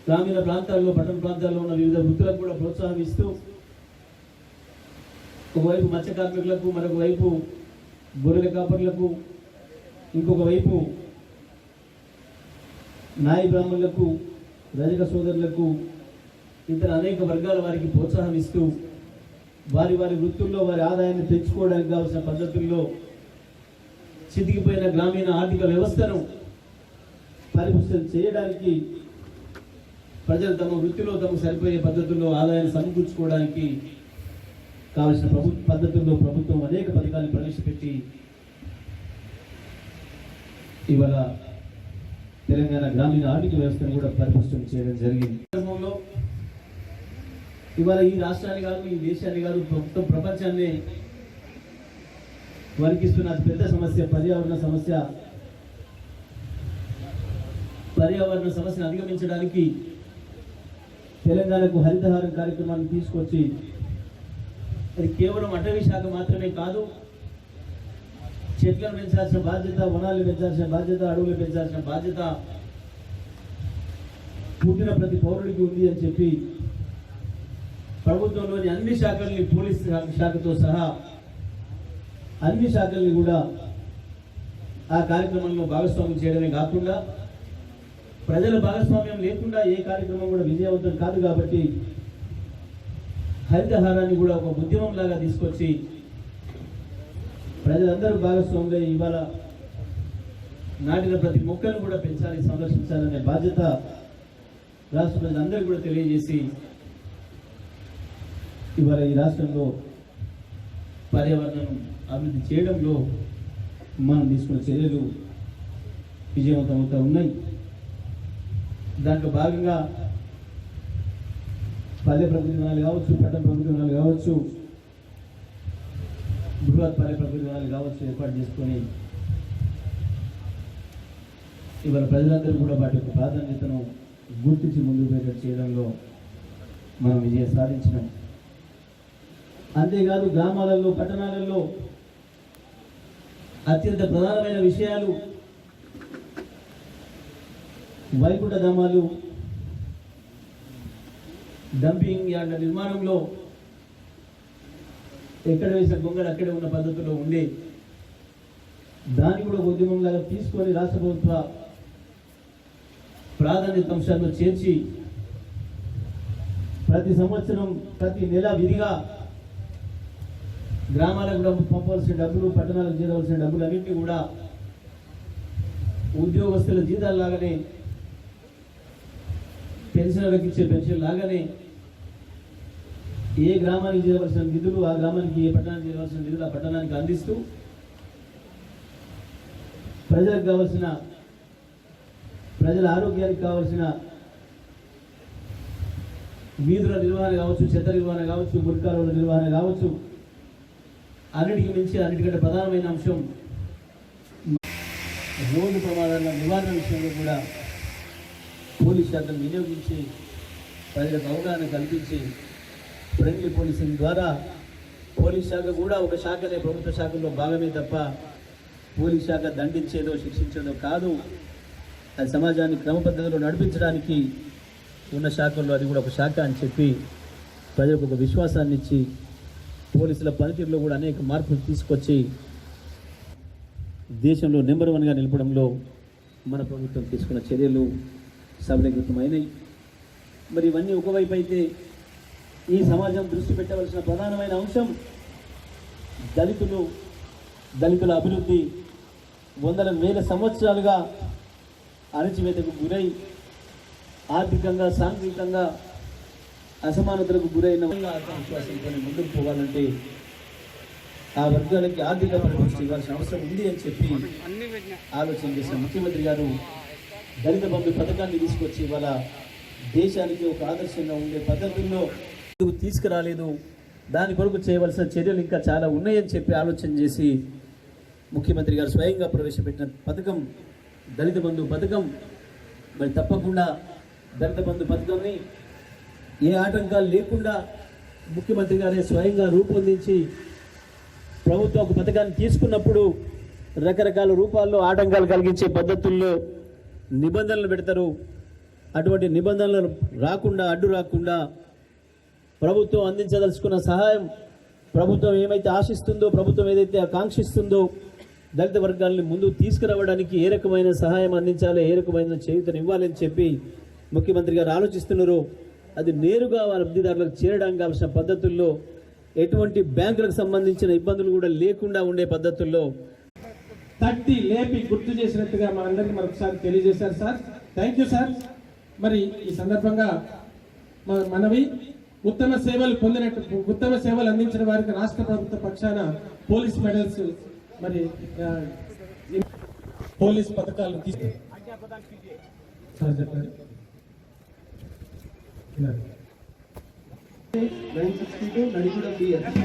గ్రామీణ ప్రాంతాల్లో, పట్టణ ప్రాంతాల్లో ఉన్న వివిధ వృత్తులకు కూడా ప్రోత్సాహిస్తూ ఒకవైపు మత్స్య కార్మికులకు, మరొక వైపు గొర్రెల కాపర్లకు, ఇంకొక వైపు నాయ బ్రాహ్మణులకు, రజక సోదరులకు, ఇతర అనేక వర్గాల వారికి ప్రోత్సాహం ఇస్తూ వారి వారి వృత్తుల్లో వారి ఆదాయాన్ని తెచ్చుకోవడానికి కావాల్సిన పద్ధతుల్లో చితికిపోయిన గ్రామీణ ఆర్థిక వ్యవస్థను పరిపుష్టం చేయడానికి, ప్రజలు తమ వృత్తిలో తమకు సరిపోయే పద్ధతుల్లో ఆదాయాన్ని సమకూర్చుకోవడానికి కావలసిన పద్ధతుల్లో ప్రభుత్వం అనేక పథకాలను ప్రవేశపెట్టి ఇవాళ తెలంగాణ గ్రామీణ ఆర్థిక వ్యవస్థను కూడా పరిపుష్టం చేయడం జరిగింది. ఇవాళ ఈ రాష్ట్రాన్ని కాదు, ఈ దేశాన్ని కాదు, మొత్తం ప్రపంచాన్ని వణికిస్తున్న అతి పెద్ద సమస్య పర్యావరణ సమస్య. పర్యావరణ సమస్యను అధిగమించడానికి తెలంగాణకు హరితహారం కార్యక్రమాన్ని తీసుకొచ్చి అది కేవలం అటవీ శాఖ మాత్రమే కాదు, చెట్లను పెంచాల్సిన బాధ్యత, వనాలను పెంచాల్సిన బాధ్యత, అడవులు పెంచాల్సిన బాధ్యత పుట్టిన ప్రతి పౌరుడికి ఉంది అని చెప్పి ప్రభుత్వంలోని అన్ని శాఖల్ని, పోలీస్ శాఖతో సహా అన్ని శాఖల్ని కూడా ఆ కార్యక్రమంలో భాగస్వామ్యం చేయడమే కాకుండా ప్రజల భాగస్వామ్యం లేకుండా ఏ కార్యక్రమం కూడా విజయవంతం కాదు. కాబట్టి హరితహారాన్ని కూడా ఒక ఉద్యమం లాగా తీసుకొచ్చి ప్రజలందరూ భాగస్వామ్యంగా ఇవాళ నాటిన ప్రతి మొక్కను కూడా పెంచాలి, సంరక్షించాలనే బాధ్యత రాష్ట్ర ప్రజలందరికీ కూడా తెలియజేసి ఇవాళ ఈ రాష్ట్రంలో పర్యావరణం అభివృద్ధి చేయడంలో మనం తీసుకున్న చర్యలు విజయవంతమవుతూ ఉన్నాయి. దాంట్లో భాగంగా పల్లె ప్రకృతి వనాలు కావచ్చు, పట్టణ ప్రకృతి వనాలు కావచ్చు, బృహత్ పల్లె ప్రకృతి వనాలు కావచ్చు ఏర్పాటు చేసుకొని ఇవాళ ప్రజలందరూ కూడా వాటి యొక్క ప్రాధాన్యతను గుర్తించి ముందుకు పోయేటట్టు చేయడంలో మనం విజయం సాధించినాం. అంతేకాదు గ్రామాలలో, పట్టణాలలో అత్యంత ప్రధానమైన విషయాలు వైకుంఠ ధామాలు, డంపింగ్ యార్డ్ల నిర్మాణంలో ఎక్కడ వేసిన గొంగలు అక్కడే ఉన్న పద్ధతిలో ఉండే దాన్ని కూడా ఉద్యమంలాగా తీసుకొని రాష్ట్ర ప్రభుత్వ ప్రాధాన్యత అంశాల్లో చేర్చి ప్రతి సంవత్సరం ప్రతి నెల విధిగా గ్రామాలకు కూడా పంపవలసిన డబ్బులు, పట్టణాలకు చేరవలసిన డబ్బులు అన్నింటినీ కూడా ఉద్యోగస్తుల జీతాలు లాగానే, పెన్షన్లకు ఇచ్చే పెన్షన్ లాగానే ఏ గ్రామానికి చేరవలసిన నిధులు ఆ గ్రామానికి, ఏ పట్టణానికి చేరవలసిన నిధులు ఆ పట్టణానికి అందిస్తూ ప్రజలకు కావలసిన, ప్రజల ఆరోగ్యానికి కావలసిన వీధుల నిర్వహణ కావచ్చు, చెత్త నిర్వహణ కావచ్చు, మురికాలువల నిర్వహణ కావచ్చు, అన్నిటికి మించి అన్నిటికంటే ప్రధానమైన అంశం రోడ్డు ప్రమాదాల నివారణ విషయంలో కూడా పోలీస్ శాఖను వినియోగించి ప్రజలకు అవగాహన కల్పించి ఫ్రెండ్లీ పోలీసింగ్ ద్వారా పోలీస్ శాఖ కూడా ఒక శాఖనే, ప్రభుత్వ శాఖలో భాగమే తప్ప పోలీస్ శాఖ దండించేదో శిక్షించేదో కాదు. అది సమాజాన్ని క్రమపద్ధతిలో నడిపించడానికి ఉన్న శాఖల్లో అది కూడా ఒక శాఖ అని చెప్పి ప్రజలకు ఒక విశ్వాసాన్ని ఇచ్చి పోలీసుల పనితీరులో కూడా అనేక మార్పులు తీసుకొచ్చి దేశంలో నెంబర్ 1గా నిలపడంలో మన ప్రభుత్వం తీసుకున్న చర్యలు సఫలీకృతమైనవి. మరి ఇవన్నీ ఒకవైపు అయితే ఈ సమాజం దృష్టి పెట్టవలసిన ప్రధానమైన అంశం దళితుల అభివృద్ధి. వందల వేల సంవత్సరాలుగా అణచివేతకు గురై ఆర్థికంగా, సాంఘికంగా అసమానతలకు గురైన ఆత్మవిశ్వాసంతో ముందుకు పోవాలంటే ఆ వర్గాలకి ఆర్థిక పరిపుష్టి ఇవ్వాల్సిన అవసరం ఉంది అని చెప్పి ఆలోచన చేసిన ముఖ్యమంత్రి గారు దళిత బంధు పథకాన్ని తీసుకొచ్చి ఇవాళ దేశానికి ఒక ఆదర్శంగా ఉండే పద్ధతుల్లో తీసుకురాలేదు. దాని కొరకు చేయవలసిన చర్యలు ఇంకా చాలా ఉన్నాయని చెప్పి ఆలోచన చేసి ముఖ్యమంత్రి గారు స్వయంగా ప్రవేశపెట్టిన పథకం దళిత బంధు పథకం. మరి తప్పకుండా దళిత బంధు పథకాన్ని ఏ ఆటంకాలు లేకుండా ముఖ్యమంత్రి గారే స్వయంగా రూపొందించి ప్రభుత్వం ఒక పథకాన్ని తీసుకున్నప్పుడు రకరకాల రూపాల్లో ఆటంకాలు కలిగించే పద్ధతుల్లో నిబంధనలు పెడతారు. అటువంటి నిబంధనలు అడ్డు రాకుండా ప్రభుత్వం అందించదలుచుకున్న సహాయం, ప్రభుత్వం ఏమైతే ఆశిస్తుందో, ప్రభుత్వం ఏదైతే ఆకాంక్షిస్తుందో దళిత వర్గాలని ముందు తీసుకురావడానికి ఏ రకమైన సహాయం అందించాలి, ఏ రకమైన చేయూతను ఇవ్వాలని చెప్పి ముఖ్యమంత్రి గారు ఆలోచిస్తున్నారు. అది నేరుగా వాళ్ళ లబ్ధిదారులకు చేరడానికి కావాల్సిన పద్ధతుల్లో, ఎటువంటి బ్యాంకులకు సంబంధించిన ఇబ్బందులు కూడా లేకుండా ఉండే పద్ధతుల్లో తట్టి లేపి గుర్తు చేసినట్టుగా మనందరికీ మరొకసారి తెలియజేశారు సార్. Thank you sir. మరి ఈ సందర్భంగా మనవి ఉత్తమ సేవలు అందించిన వారికి రాష్ట్ర ప్రభుత్వ పక్షాన పోలీస్ మెడల్స్, మరి పోలీస్ పథకాలు చెప్పండి. 962 Nadiguda BS.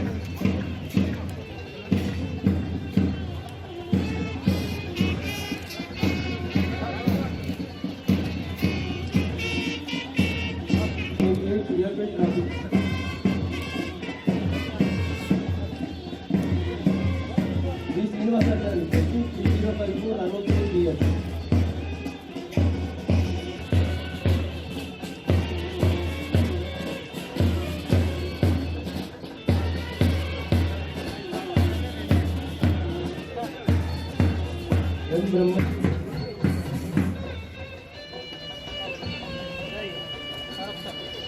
Development traffic. V Srinivasachari 3054 63 years.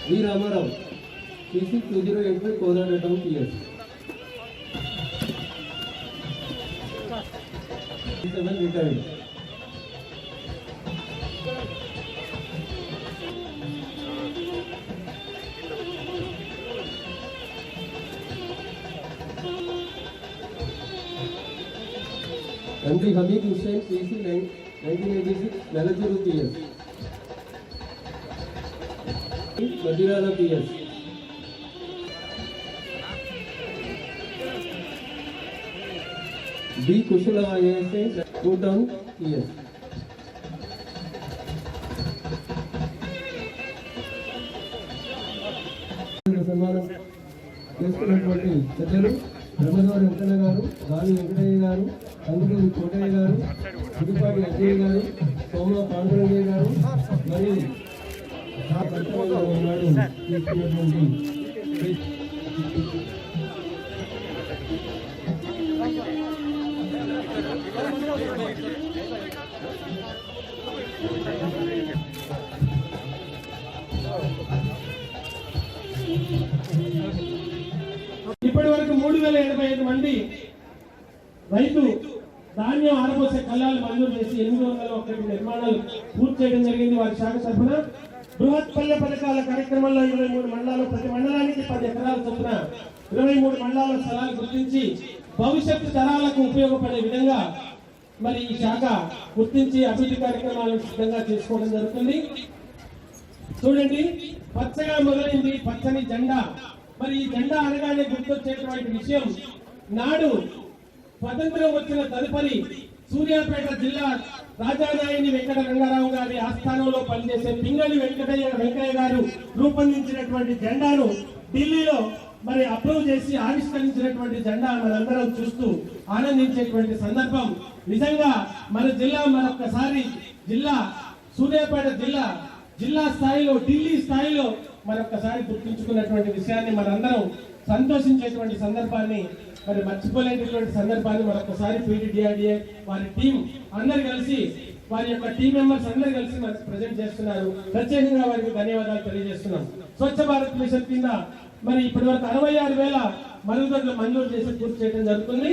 V Ramarao PC 2085 Kodad town PS. 7 retired. MD Hameed Hussain PC 1986 Nelachuru PS. Madirala PS. B Kushala ASA 2 town PS. సన్మానం చేసుకున్నటువంటి పెద్దలు బ్రహ్మగారు వెంకన్న గారు, గాలి వెంకటయ్య గారు, కందుకూరి కోటయ్య గారు, పుదుపాటి అజయ్ గారు, సోమ పాండురంగయ్య గారు మరియు ఆ కర్తవ్యంలో ఉన్నాడు తీసుకున్నటువంటి ఇప్పటి వరకు 3085 మంది రైతు ధాన్యం ఆరబోసే కళ్ళాలు మంజూరు చేసి 801 నిర్మాణాలు పూర్తి చేయడం జరిగింది. వారి శాఖ తరఫున బృహత్ పల్లె పథకాల కార్యక్రమంలో 23 మండలాలు, ప్రతి మండలానికి 10 ఎకరాల చొప్పున 23 మండలాల స్థలాలు గుర్తించి భవిష్యత్తు తరాలకు ఉపయోగపడే విధంగా మరి ఈ శాఖ గుర్తించి అభివృద్ధి కార్యక్రమాలను సిద్ధంగా చేసుకోవడం జరుగుతుంది. చూడండి, పచ్చగా మొదలైంది పచ్చని జెండా. మరి ఈ జెండా అనగానే గుర్తొచ్చేటువంటి విషయం, నాడు స్వతంత్రం వచ్చిన తదుపరి సూర్యాపేట జిల్లా రాజానాయని వెంకట రంగారావు గారి ఆస్థానంలో పనిచేసే పింగళి వెంకయ్య గారు రూపొందించినటువంటి జెండాను ఢిల్లీలో మరి అప్రూవ్ చేసి ఆవిష్కరించినటువంటి జెండా మనందరం చూస్తూ ఆనందించేటువంటి సందర్భం. నిజంగా మన జిల్లా మరొక్కసారి సూర్యాపేట జిల్లా స్థాయిలో, ఢిల్లీ స్థాయిలో మరొక్కసారి గుర్తించుకున్నటువంటి విషయాన్ని మనందరం సంతోషించేటువంటి సందర్భాన్ని, మరి మర్చిపోలేనటువంటి సందర్భాన్ని మరొకసారి PDDRDA వారి టీం అందరు కలిసి, వారి యొక్క టీం మెంబర్స్ అందరు కలిసి మనకు ప్రజెంట్ చేస్తున్నారు. ప్రత్యేకంగా వారికి ధన్యవాదాలు తెలియజేస్తున్నాం. స్వచ్ఛ భారత్ మిషన్ కింద మరి ఇప్పటి వరకు 66,000 మరుగుదొడ్లు మంజూరు చేసి పూర్తి చేయడం జరుగుతుంది.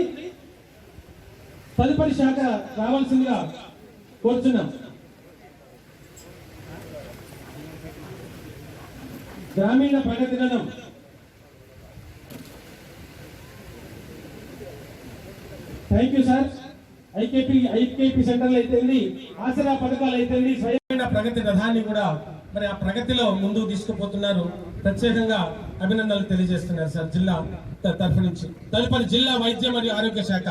తదుపరి శాఖ రావాల్సిందిగా కోరుతున్నాం. గ్రామీణ ప్రగతి రథం థ్యాంక్ యూ సార్. ఐకేపీ సెంటర్లు అయితే, ఆసరా పథకాలు అయితే, స్వయం ప్రగతి రథాన్ని కూడా మరి ఆ ప్రగతిలో ముందుకు తీసుకుపోతున్నారు. ప్రత్యేకంగా అభినందనలు తెలియజేస్తున్నారు సార్ జిల్లా తరఫు నుంచి. తదుపరి జిల్లా వైద్య మరియు ఆరోగ్య శాఖ.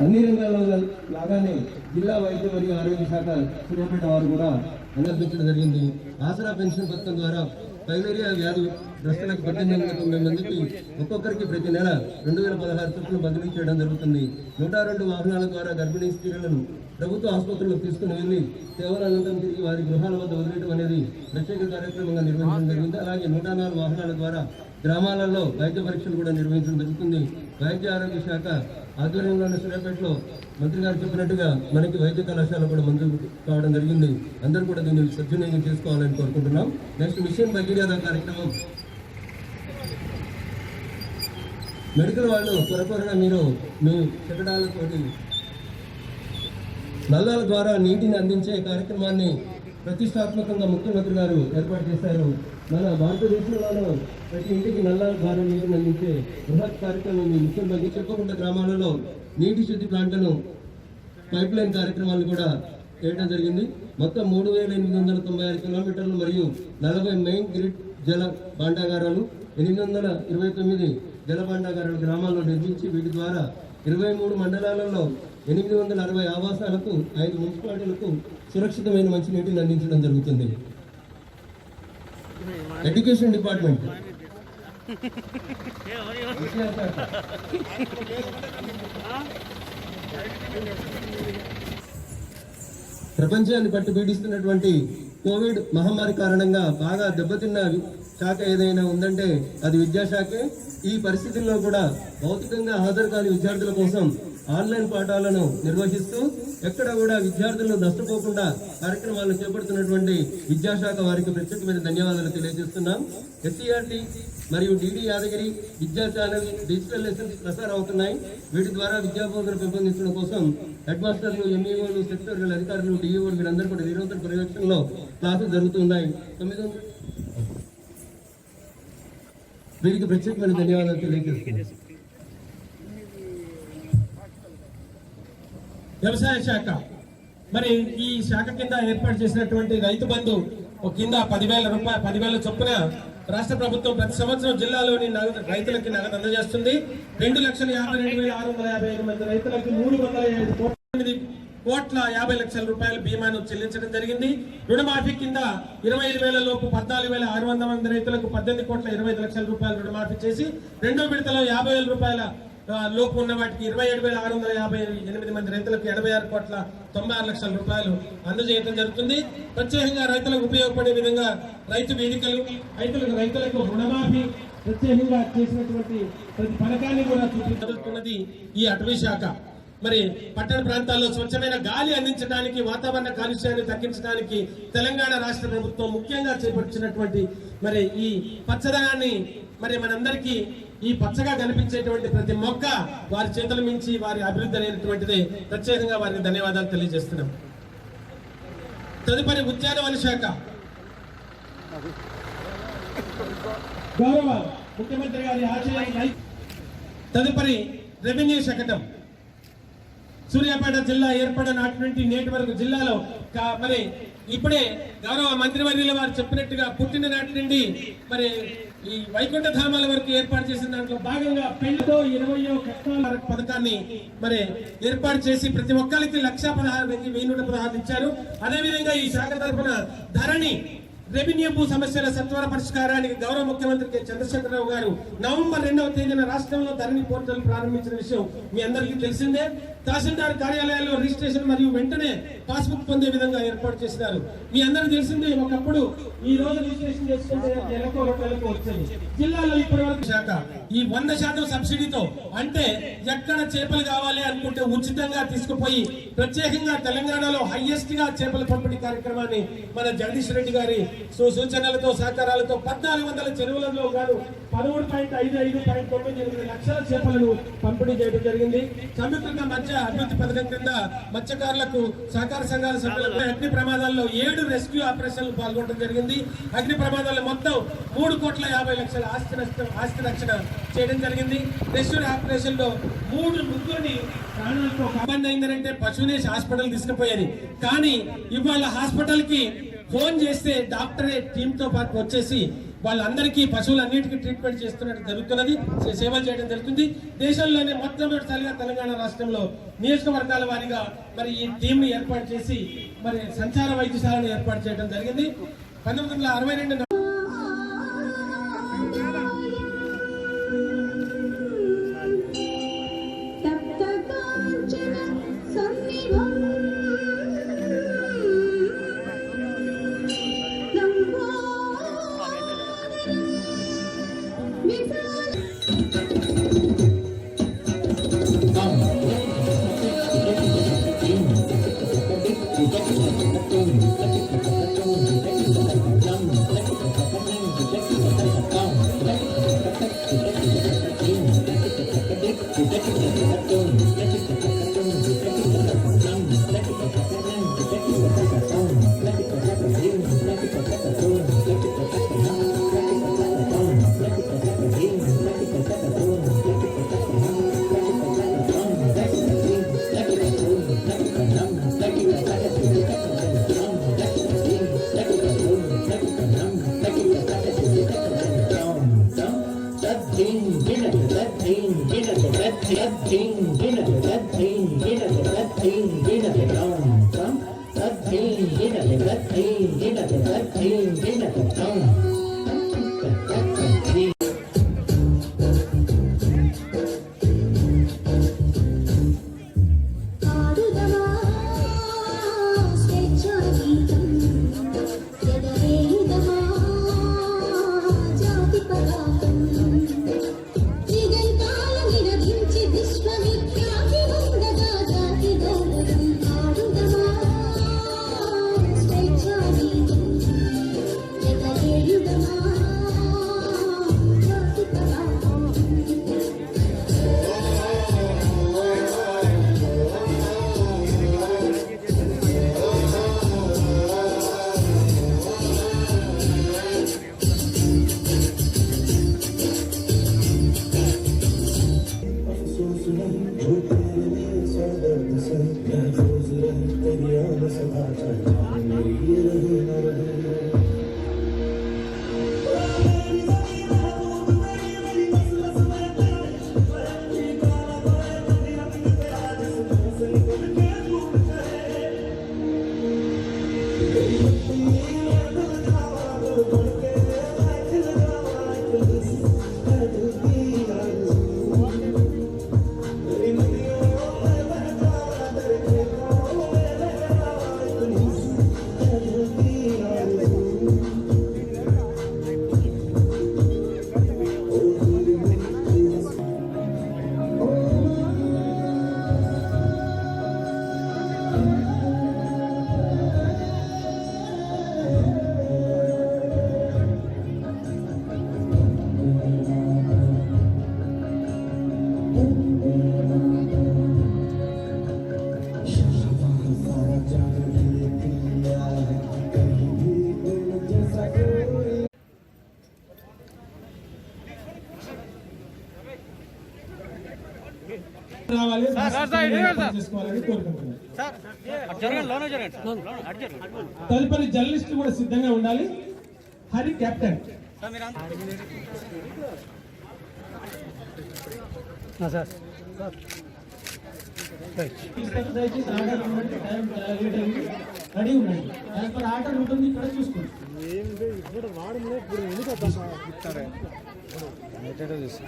అన్ని రంగాల్లో లాగానే జిల్లా వైద్య మరియు ఆరోగ్య శాఖ సూర్యాపేట వారు కూడా అనందించడం జరిగింది. ఆసరా పెన్షన్ పథకం ద్వారా ఫైలేరియా వ్యాధి గ్రస్తులకు 18,900 మందికి ఒక్కొక్కరికి ప్రతి నెల 2016 చొప్పున బదిలీ చేయడం జరుగుతుంది. 102 వాహనాల ద్వారా గర్భిణీ స్త్రీలను ప్రభుత్వ ఆసుపత్రులకు తీసుకుని వెళ్లి సేవల అనంతరం తిరిగి వారి గృహాల వద్ద వదిలేయడం అనేది ప్రత్యేక కార్యక్రమంగా నిర్వహించడం జరిగింది. అలాగే 104 వాహనాల ద్వారా గ్రామాలలో వైద్య పరీక్షలు కూడా నిర్వహించడం జరుగుతుంది. వైద్య ఆరోగ్య శాఖ ఆధ్వర్యంలోని సూర్యాపేటలో మంత్రి గారు చెప్పినట్టుగా మనకి వైద్య కళాశాల కూడా మంజూరు కావడం జరిగింది. అందరూ కూడా దీన్ని సద్వినియోగం చేసుకోవాలని కోరుకుంటున్నాం. నెక్స్ట్ మిషన్ భగీరథ కార్యక్రమం. మెడికల్ వాళ్ళు త్వరగా మీరు మీ శకటాలతోటి నల్లాల ద్వారా నీటిని అందించే కార్యక్రమాన్ని ప్రతిష్టాత్మకంగా ముఖ్యమంత్రి గారు ఏర్పాటు చేశారు. మన భారతదేశంలోనూ ప్రతి ఇంటికి నల్లాల ద్వారా నీటిని అందించే బృహత్ కార్యక్రమం ఈ మిషన్ భగీరథ. చెప్పకుండా గ్రామాలలో నీటి శుద్ధి ప్లాంట్లను పైప్ లైన్ కార్యక్రమాలు కూడా చేయడం జరిగింది. మొత్తం 3,896 కిలోమీటర్లు మరియు 40 మెయిన్ గ్రిడ్ జల భాండాగారాలు, 829 జల భాండాగారాలు గ్రామాల్లో నిర్మించి వీటి ద్వారా 23 మండలాలలో 860 ఆవాసాలకు 5 మున్సిపాలిటీలకు సురక్షితమైన మంచినీటిని అందించడం జరుగుతుంది. ఎడ్యుకేషన్ డిపార్ట్మెంట్ ప్రపంచాన్ని పట్టి పీడిస్తున్నటువంటి కోవిడ్ మహమ్మారి కారణంగా బాగా దెబ్బతిన్న శాఖ ఏదైనా ఉందంటే అది విద్యాశాఖే. ఈ పరిస్థితుల్లో కూడా భౌతికంగా హాజరు కాని విద్యార్థుల కోసం ఆన్లైన్ పాఠాలను నిర్వహిస్తూ ఎక్కడ కూడా విద్యార్థులను నష్టపోకుండా కార్యక్రమాలను చేపడుతున్నటువంటి విద్యాశాఖ వారికి ప్రత్యేకమైన ధన్యవాదాలు తెలియజేస్తున్నాం. ఎస్సీఆర్టీ మరియు డిడి యాదగిరి విద్యా ఛానల్ డిజిటల్ లెసన్స్ ప్రసారం అవుతున్నాయి. వీటి ద్వారా విద్యాబోధన పెంపొందించడం కోసం హెడ్ మాస్టర్లు, ఎంఈఓలు, సెక్టోరియల్ అధికారులు, డిఈఓలు వీరందరూ కూడా నిరంతర పర్యవేక్షణలో క్లాసులు జరుగుతున్నాయి. వీరికి ప్రత్యేకమైన ధన్యవాదాలు తెలియజేస్తున్నాం. వ్యవసాయ శాఖ మరి ఈ శాఖ కింద ఏర్పాటు చేసినటువంటి రైతు బంధు కింద 10,000 చొప్పున రాష్ట్ర ప్రభుత్వం ప్రతి సంవత్సరం జిల్లాలోని రైతులకి నగదు అందజేస్తుంది. 2,52,655 మంది రైతులకి 3,50,50,00,000 రూపాయల బీమాను చెల్లించడం జరిగింది. రుణమాఫీ కింద 25,000 లోపు 14,600 మంది రైతులకు 18,25,00,000 రూపాయలు రుణమాఫీ చేసి, రెండో విడతలో 50,000 రూపాయల లోపు ఉన్న వాటికి 27,658 మంది రైతులకు 86,96,00,000 రూపాయలు అందజేయడం జరుగుతుంది. ప్రత్యేకంగా రైతులకు ఉపయోగపడే విధంగా రైతు వేదికలు, రైతులకు రుణమాఫీ ప్రత్యేకంగా చేసినటువంటి ప్రతి పథకాన్ని కూడా చూపించబడుతున్నది ఈ అటవీ శాఖ. మరి పట్టణ ప్రాంతాల్లో స్వచ్ఛమైన గాలి అందించడానికి, వాతావరణ కాలుష్యాన్ని తగ్గించడానికి తెలంగాణ రాష్ట్ర ప్రభుత్వం ముఖ్యంగా చేపట్టినటువంటి మరి ఈ పచ్చదనాన్ని మరి మనందరికీ ఈ పచ్చగా కనిపించేటువంటి ప్రతి మొక్క వారి చేతుల మించి వారి అభివృద్ధి అనేటువంటిది. ప్రత్యేకంగా వారికి ధన్యవాదాలు తెలియజేస్తున్నాం. తదుపరి ఉద్యానవన శాఖ గౌరవ ముఖ్యమంత్రి గారి ఆశయం. తదుపరి రెవెన్యూ శకటం. సూర్యాపేట జిల్లా ఏర్పడిన నాటి నుండి నేటి వరకు జిల్లాలో మరి ఇప్పుడే గౌరవ మంత్రివర్యుల వారు చెప్పినట్టుగా పుట్టిన నాటి నుండి మరి ఈ వైకుంఠ ధామాల వరకు ఏర్పాటు చేసిన దాంట్లో భాగంగా పెళ్లితో 20వ కష్టాల పథకాన్ని మరి ఏర్పాటు చేసి ప్రతి ఒక్కరికి 1,16,116 ఇచ్చారు. అదేవిధంగా ఈ శాఖ తరఫున ధరణి రెవెన్యూ భూ సమస్యల సత్వర పరిష్కారానికి గౌరవ ముఖ్యమంత్రి కె. చంద్రశేఖరరావు గారు నవంబర్ 2వ తేదీన రాష్ట్రంలో ధరణి పోర్టల్ ప్రారంభించిన విషయం మీ అందరికీ తెలిసిందే. తహసీల్దార్ కార్యాలయాల్లో రిజిస్ట్రేషన్ మరియు వెంటనే పాస్బుక్ పొందే విధంగా ఏర్పాటు చేసినారు. మీ అందరికీ తెలిసిందే, ఒకప్పుడు ఈ రోజు రిజిస్ట్రేషన్ చేసుకుంటే నెలకు 2 వచ్చేది. జిల్లాలో ఇప్పటివరకు శాఖ ఈ 100% సబ్సిడీతో, అంటే ఎక్కడ చేపలు కావాలి అనుకుంటే ఉచితంగా తీసుకుపోయి ప్రత్యేకంగా తెలంగాణలో హైయెస్ట్ గా చేపల పంపిణీ కార్యక్రమాన్ని మన జగదీష్ రెడ్డి గారి సూచనలతో సహకారాలతో 1,400 చెరువులలో గాను 13.55.98 లక్షల చేపలను పంపిణీ చేయడం జరిగింది. సంయుక్తంగా మత్స్య అభివృద్ధి పథకం కింద మత్స్యకారులకు సహకార సంఘాల సభ్యులకు అగ్ని ప్రమాదాల్లో 7 రెస్క్యూ ఆపరేషన్లు పాల్గొనడం జరిగింది. అగ్ని ప్రమాదాల్లో మొత్తం 3,50,00,000 ఆస్తి రక్షణ చేయడం జరిగింది. రెస్క్యూ ఆపరేషన్ లో 3 ముగ్గురిని ప్రాణాలతో ఇబ్బంది అయిందంటే పశువుని హాస్పిటల్ తీసుకుపోయేది. కానీ ఇవాళ హాస్పిటల్ కి ఫోన్ చేస్తే డాక్టరే టీమ్ తో పాటు వచ్చేసి వాళ్ళందరికీ పశువులన్నిటికీ ట్రీట్మెంట్ చేస్తున్నట్టు జరుగుతున్నది, సేవలు చేయడం జరుగుతుంది. దేశంలోనే మొట్టమొదటిసారిగా తెలంగాణ రాష్ట్రంలో నియోజకవర్గాల వారీగా మరి ఈ టీం ని ఏర్పాటు చేసి మరి సంచార వైద్యశాలను ఏర్పాటు చేయడం జరిగింది. 1962 Jump. ఆడుదమా స్వేచ్ఛా గీతం ఎదరేయుదమా జాతి పతాకం దిగంతాల నిరవించి విశ్వవిఖ్యాతి ఉండగా జాతి గౌరవం ఆడుదమా స్వేచ్ఛా గీతం ఎదరేయుదమా జాతి పతాకం రావాలి చేసుకోవాలని కోరుకుంటున్నాను. తదుపరి జర్నలిస్టులు కూడా సిద్ధంగా ఉండాలి. హరి కెప్టెన్. దయచేసి ఆర్డర్ ఉండండి, టైం లేట్ అయింది, రెడీ ఉండండి. యాజ్ పర్ ఆర్డర్ ఉంటుంది, ఇక్కడ చూసుకోండి.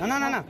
అన్నా